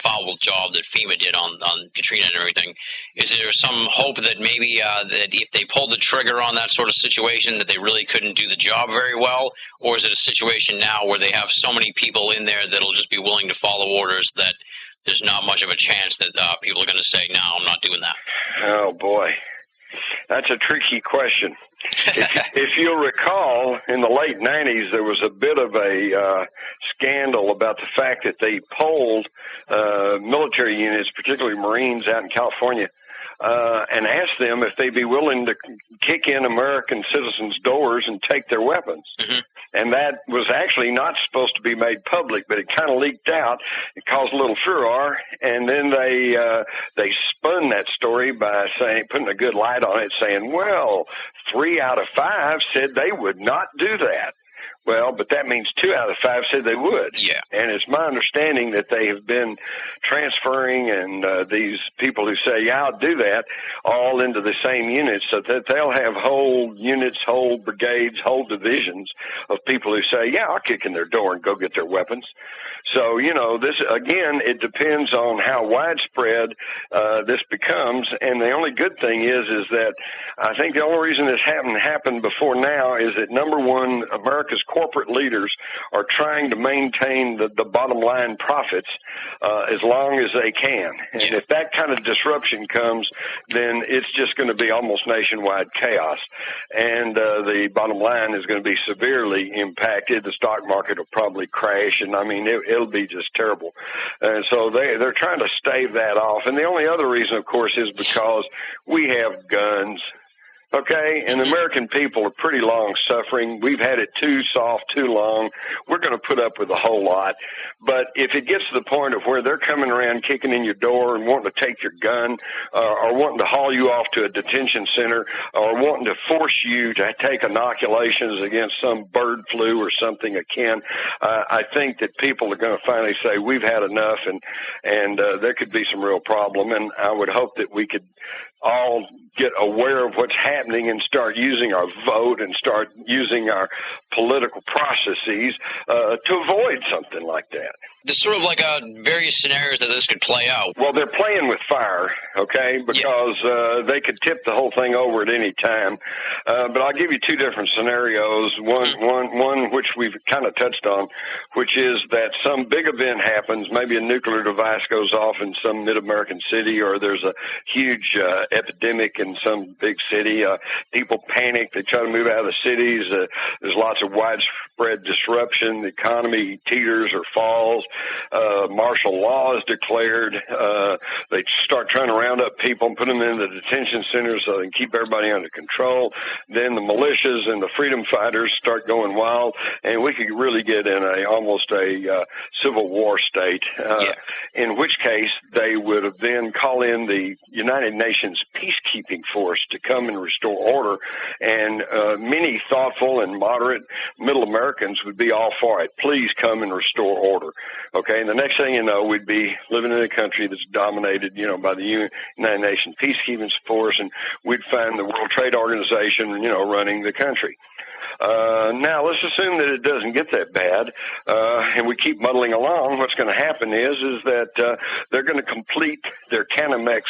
foul job that FEMA did on Katrina and everything, is there some hope that maybe that if they pulled the trigger on that sort of situation, that they really couldn't do the job very well? Or is it a situation now where they have so many people in there that'll just be willing to follow orders that there's not much of a chance that people are going to say, no, I'm not doing that? Oh, boy. That's a tricky question. If you'll recall, in the late 90s, there was a bit of a scandal about the fact that they polled military units, particularly Marines out in California, and asked them if they'd be willing to kick in American citizens' doors and take their weapons. And that was actually not supposed to be made public, but it kind of leaked out. It caused a little furor, and then they spun that story by putting a good light on it, saying, well, 3 out of 5 said they would not do that. Well, but that means 2 out of 5 said they would. Yeah. And it's my understanding that they have been transferring, and these people who say, yeah, I'll do that, all into the same units, so that they'll have whole units, whole brigades, whole divisions of people who say, yeah, I'll kick in their door and go get their weapons. So, this, again, it depends on how widespread this becomes. And the only good thing is that I think the only reason this hasn't happened before now is that, number one, America's corporate leaders are trying to maintain the bottom line profits as long as they can. And if that kind of disruption comes, then it's just going to be almost nationwide chaos. And the bottom line is going to be severely impacted. The stock market will probably crash. And, I mean, it'll be just terrible. And so they're trying to stave that off. And the only other reason, of course, is because we have guns. Okay, and the American people are pretty long-suffering. We've had it too soft, too long. We're going to put up with a whole lot. But if it gets to the point of where they're coming around kicking in your door and wanting to take your gun, or wanting to haul you off to a detention center, or wanting to force you to take inoculations against some bird flu or something akin, I think that people are going to finally say, we've had enough, and there could be some real problem. And I would hope that we could all get aware of what's happening and start using our vote and start using our political processes to avoid something like that. There's sort of like various scenarios that this could play out. Well, they're playing with fire, okay, because they could tip the whole thing over at any time. But I'll give you two different scenarios. One which we've kind of touched on, which is that some big event happens, maybe a nuclear device goes off in some mid-American city, or there's a huge epidemic in some big city. People panic. They try to move out of the cities. There's lots of widespread disruption. The economy teeters or falls. Martial law is declared. They start trying to round up people and put them in the detention centers so they can keep everybody under control. Then the militias and the freedom fighters start going wild, and we could really get in almost a civil war state, in which case they would have then call in the United Nations peacekeeping force to come and restore order, and many thoughtful and moderate middle Americans would be all for it. Please come and restore order. Okay, and the next thing you know, we'd be living in a country that's dominated, by the United Nations peacekeeping force, and we'd find the World Trade Organization, running the country. Now, let's assume that it doesn't get that bad, and we keep muddling along. What's going to happen is that they're going to complete their Canamex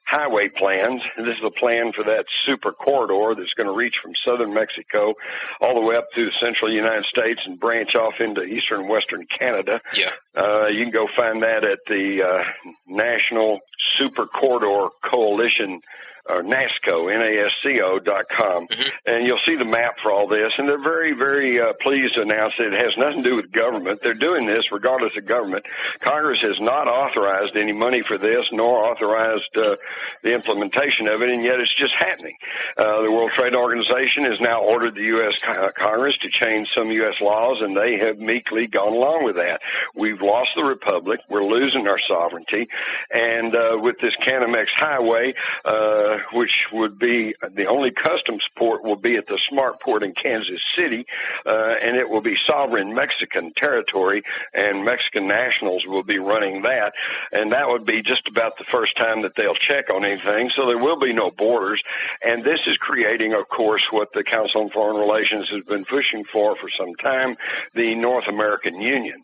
highway plans. This is a plan for that super corridor that's going to reach from southern Mexico all the way up through the central United States and branch off into eastern and western Canada. You can go find that at the National Super Corridor Coalition, or NASCO, NASCO.com, and you'll see the map for all this, and they're very, very pleased to announce that it has nothing to do with government. They're doing this regardless of government. Congress has not authorized any money for this, nor authorized the implementation of it, and yet it's just happening. The World Trade Organization has now ordered the U.S. Congress to change some U.S. laws, and they have meekly gone along with that. We've lost the republic. We're losing our sovereignty, and with this Canamex highway, which would be the only customs port will be at the Smart Port in Kansas City, and it will be sovereign Mexican territory, and Mexican nationals will be running that, and that would be just about the first time that they'll check on anything, so there will be no borders, and this is creating, of course, what the Council on Foreign Relations has been pushing for some time, the North American Union.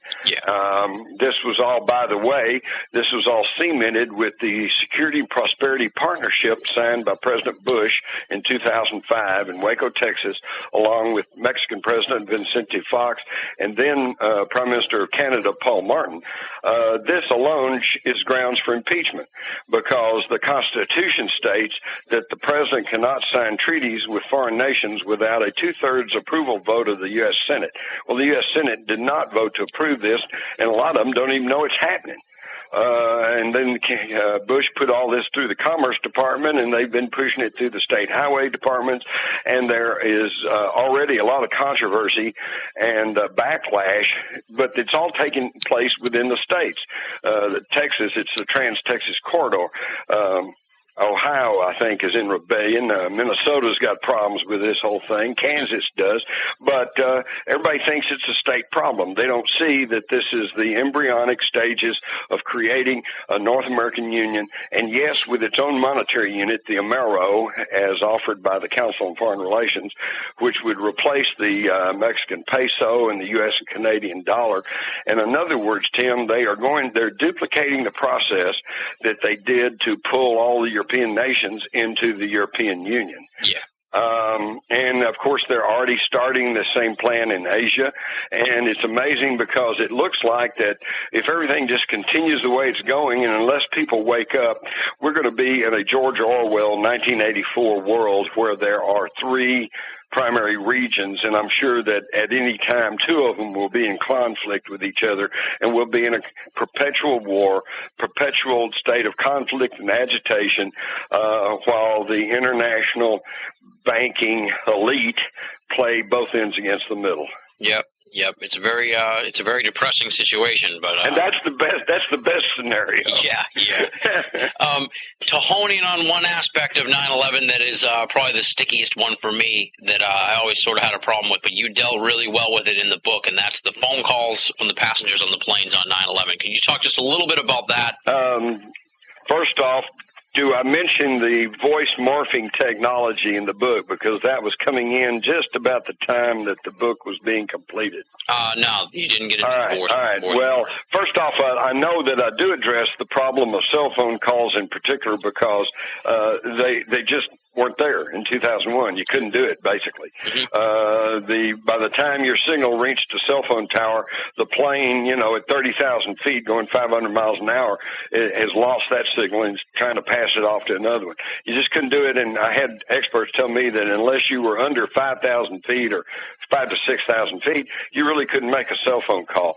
This was all, by the way, this was all cemented with the Security and Prosperity Partnership signed by President Bush in 2005 in Waco, Texas, along with Mexican President Vicente Fox and then Prime Minister of Canada, Paul Martin. This alone is grounds for impeachment because the Constitution states that the President cannot sign treaties with foreign nations without a two-thirds approval vote of the U.S. Senate. Well, the U.S. Senate did not vote to approve this, and a lot of them don't even know it's happening. And then Bush put all this through the Commerce Department, and they've been pushing it through the state highway departments, and there is already a lot of controversy and backlash, but it's all taking place within the states. Texas, it's the Trans-Texas Corridor. Ohio, I think, is in rebellion. Minnesota's got problems with this whole thing. Kansas does. But everybody thinks it's a state problem. They don't see that this is the embryonic stages of creating a North American Union. And yes, with its own monetary unit, the Amero, as offered by the Council on Foreign Relations, which would replace the Mexican peso and the U.S. and Canadian dollar. And in other words, Tim, they're duplicating the process that they did to pull all the European nations into the European Union. And of course, they're already starting the same plan in Asia. And it's amazing because it looks like that if everything just continues the way it's going, and unless people wake up, we're going to be in a George Orwell 1984 world where there are three primary regions, and I'm sure that at any time two of them will be in conflict with each other, and we'll be in a perpetual war, perpetual state of conflict and agitation, while the international banking elite play both ends against the middle. Yep. It's a very depressing situation, but and that's the best scenario. Yeah. To hone in on one aspect of 9/11 that is probably the stickiest one for me that I always sort of had a problem with, but you dealt really well with it in the book, and that's the phone calls from the passengers on the planes on 9/11. Can you talk just a little bit about that? First off, do I mention the voice morphing technology in the book, because that was coming in just about the time that the book was being completed? No, you didn't get into All right. Well, first off, I know that I do address the problem of cell phone calls in particular, because they just weren't there in 2001. You couldn't do it, basically. Mm-hmm. By the time your signal reached a cell phone tower, the plane, at 30,000 feet going 500 miles an hour, has lost that signal and is trying to pass it off to another one. You just couldn't do it, and I had experts tell me that unless you were under 5,000 feet or 5,000 to 6,000 feet, you really couldn't make a cell phone call.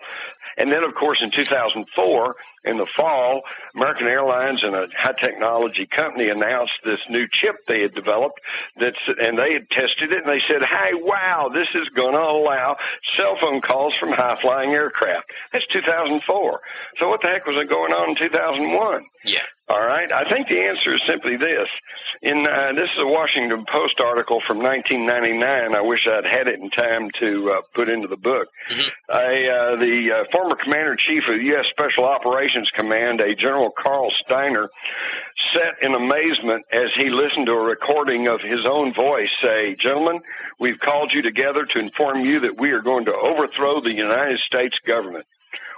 And then, of course, in 2004, in the fall, American Airlines and a high-technology company announced this new chip they had developed, and they had tested it, and they said, hey, wow, this is going to allow cell phone calls from high-flying aircraft. That's 2004. So what the heck was going on in 2001? Yeah. All right. I think the answer is simply this. This is a Washington Post article from 1999. I wish I'd had it in time to put into the book. Mm-hmm. The former commander-in-chief of the U.S. Special Operations Command, a General Carl Steiner, sat in amazement as he listened to a recording of his own voice say, gentlemen, we've called you together to inform you that we are going to overthrow the United States government.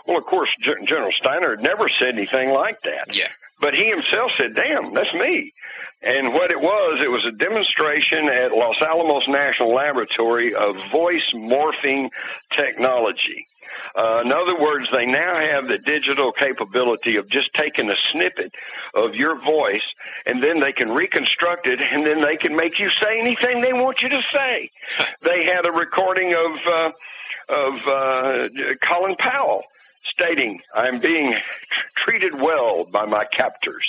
Well, of course, General Steiner had never said anything like that. Yeah. But he himself said, damn, that's me. And what it was a demonstration at Los Alamos National Laboratory of voice morphing technology. In other words, they now have the digital capability of just taking a snippet of your voice, and then they can reconstruct it, and then they can make you say anything they want you to say. They had a recording of Colin Powell stating, I'm being treated well by my captors.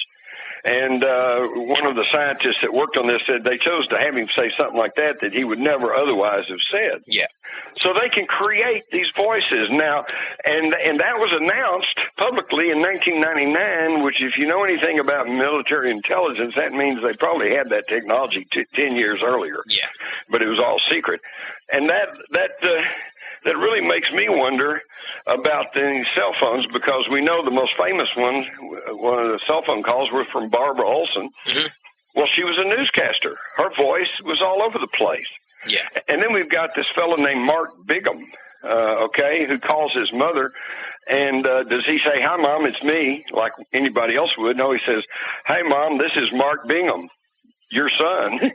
And one of the scientists that worked on this said they chose to have him say something like that he would never otherwise have said. Yeah. So they can create these voices now, and that was announced publicly in 1999, which if you know anything about military intelligence, that means they probably had that technology 10 years earlier. Yeah. But it was all secret. And that really makes me wonder about the cell phones, because we know the most famous one of the cell phone calls were from Barbara Olson. Mm-hmm. Well, she was a newscaster. Her voice was all over the place. Yeah. And then we've got this fellow named Mark Bingham, who calls his mother. And does he say, hi, Mom, it's me, like anybody else would? No, he says, hey, Mom, this is Mark Bingham, your son,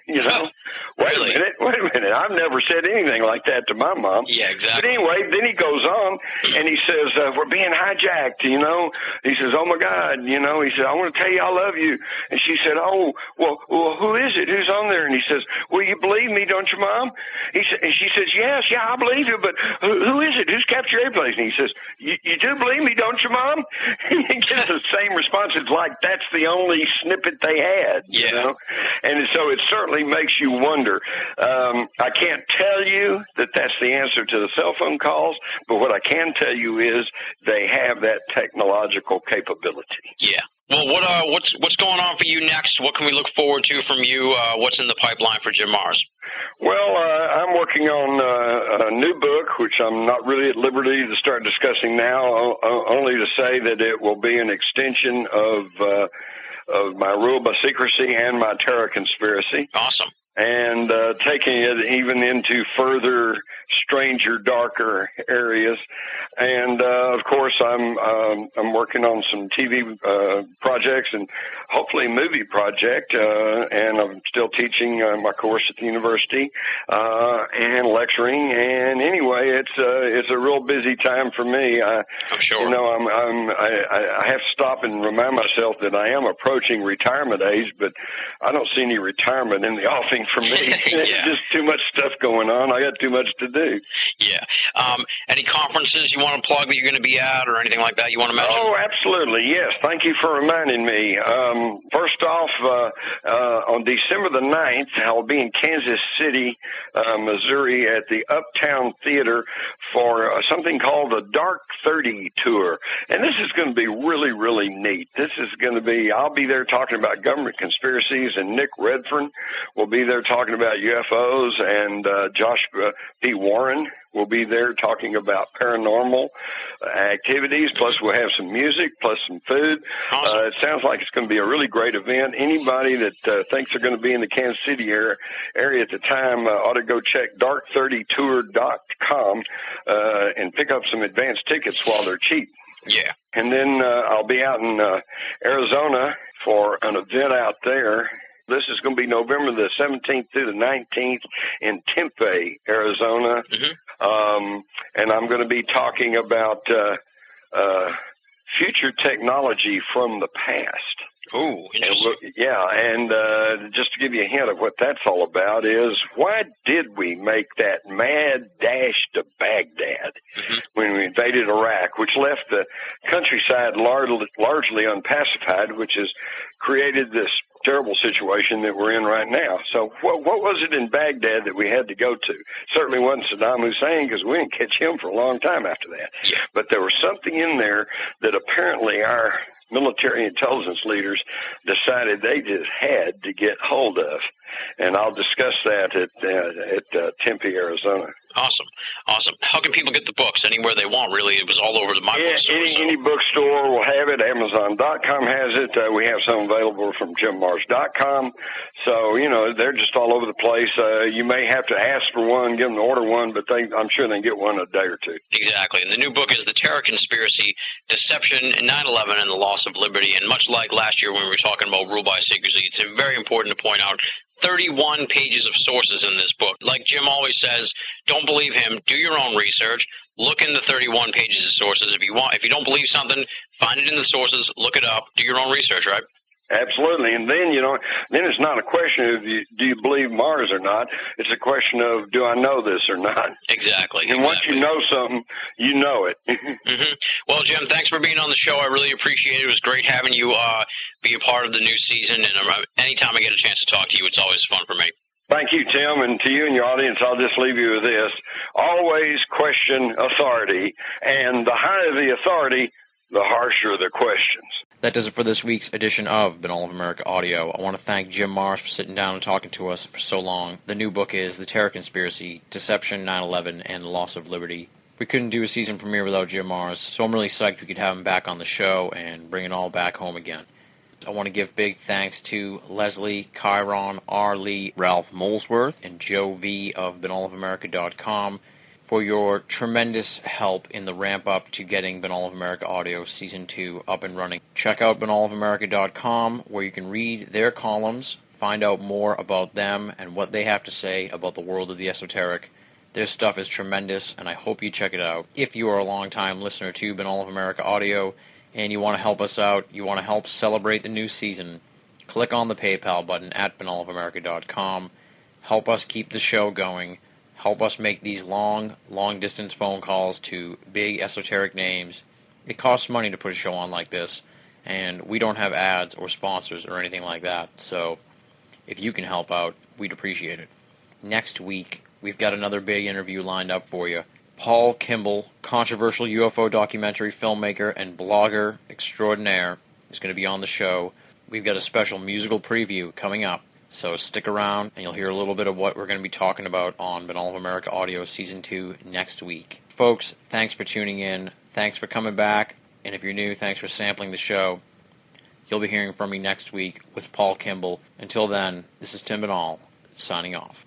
Really? Wait a minute. I've never said anything like that to my mom. Yeah, exactly. But anyway, then he goes on and he says, we're being hijacked, He says, oh my God, he said, I want to tell you I love you. And she said, oh, well, who is it? Who's on there? And he says, well, you believe me, don't you, Mom? And she says, yes, I believe you, but who is it? Who's captured airplanes? And he says, you do believe me, don't you, Mom? And he gets the same response. It's like that's the only snippet they had, And so it certainly makes you wonder. I can't tell you that that's the answer to the cell phone calls, but what I can tell you is they have that technological capability. Yeah. Well, what's going on for you next? What can we look forward to from you? What's in the pipeline for Jim Marrs? Well, I'm working on a new book, which I'm not really at liberty to start discussing now, only to say that it will be an extension of my rule by secrecy and my terror conspiracy. Awesome. And taking it even into further, stranger, darker areas. And of course, I'm working on some TV projects and hopefully a movie project. And I'm still teaching my course at the university and lecturing. And anyway, it's a real busy time for me. I'm sure. I have to stop and remind myself that I am approaching retirement age, but I don't see any retirement in the offing for me. Yeah. Just too much stuff going on. I got too much to do. Yeah. Any conferences you want to plug that you're going to be at or anything like that you want to mention? Oh, absolutely. Yes. Thank you for reminding me. First off, on December the 9th, I'll be in Kansas City, Missouri at the Uptown Theater for something called the Dark 30 Tour. And this is going to be really, really neat. This is going to be, I'll be there talking about government conspiracies, and Nick Redfern will be there talking about UFOs, and Josh P. Warren will be there talking about paranormal activities, plus we'll have some music, plus some food. Awesome. It sounds like it's going to be a really great event. Anybody that thinks they're going to be in the Kansas City area at the time ought to go check dark30tour.com and pick up some advance tickets while they're cheap. Yeah. And then I'll be out in Arizona for an event out there. This is going to be November the 17th through the 19th in Tempe, Arizona. Mm-hmm. And I'm going to be talking about future technology from the past. Ooh, interesting. And just to give you a hint of what that's all about is, why did we make that mad dash to Baghdad when we invaded Iraq, which left the countryside largely unpacified, which has created this terrible situation that we're in right now. So what was it in Baghdad that we had to go to? Certainly wasn't Saddam Hussein, because we didn't catch him for a long time after that. Yeah. But there was something in there that apparently our military intelligence leaders decided they just had to get hold of. And I'll discuss that at Tempe, Arizona. Awesome. How can people get the books? Anywhere they want, really. It was all over my bookstore. Any bookstore will have it. Amazon.com has it. We have some available from JimMars.com. So, they're just all over the place. You may have to ask for one, give them to order one, but I'm sure they can get one in a day or two. Exactly. And the new book is The Terror Conspiracy, Deception, 9/11, and the Loss of Liberty. And much like last year when we were talking about rule by secrecy, it's very important to point out 31 pages of sources in this book. Like Jim always says, don't believe him. Do your own research. Look in the 31 pages of sources. If you don't believe something, find it in the sources. Look it up. Do your own research, right? Absolutely. And then, then it's not a question of do you believe Mars or not. It's a question of, do I know this or not? Exactly. And once you know something, you know it. Mm-hmm. Well, Jim, thanks for being on the show. I really appreciate it. It was great having you be a part of the new season. And anytime I get a chance to talk to you, it's always fun for me. Thank you, Tim. And to you and your audience, I'll just leave you with this. Always question authority. And the higher the authority, the harsher the questions. That does it for this week's edition of Binnall of America Audio. I want to thank Jim Mars for sitting down and talking to us for so long. The new book is The Terror Conspiracy, Deception, 9/11, and the Loss of Liberty. We couldn't do a season premiere without Jim Mars, so I'm really psyched we could have him back on the show and bring it all back home again. I want to give big thanks to Leslie, Chiron, R. Lee, Ralph Molesworth, and Joe V. of BinnallofAmerica.com for your tremendous help in the ramp-up to getting Binnall of America Audio Season 2 up and running. Check out BinnallofAmerica.com, where you can read their columns, find out more about them and what they have to say about the world of the esoteric. Their stuff is tremendous, and I hope you check it out. If you are a long-time listener to Binnall of America Audio and you want to help us out, you want to help celebrate the new season, click on the PayPal button at BinnallofAmerica.com. Help us keep the show going. Help us make these long-distance phone calls to big esoteric names. It costs money to put a show on like this, and we don't have ads or sponsors or anything like that. So if you can help out, we'd appreciate it. Next week, we've got another big interview lined up for you. Paul Kimball, controversial UFO documentary filmmaker and blogger extraordinaire, is going to be on the show. We've got a special musical preview coming up. So stick around, and you'll hear a little bit of what we're going to be talking about on Binnall of America Audio Season 2 next week. Folks, thanks for tuning in. Thanks for coming back. And if you're new, thanks for sampling the show. You'll be hearing from me next week with Paul Kimball. Until then, this is Tim Binnall, signing off.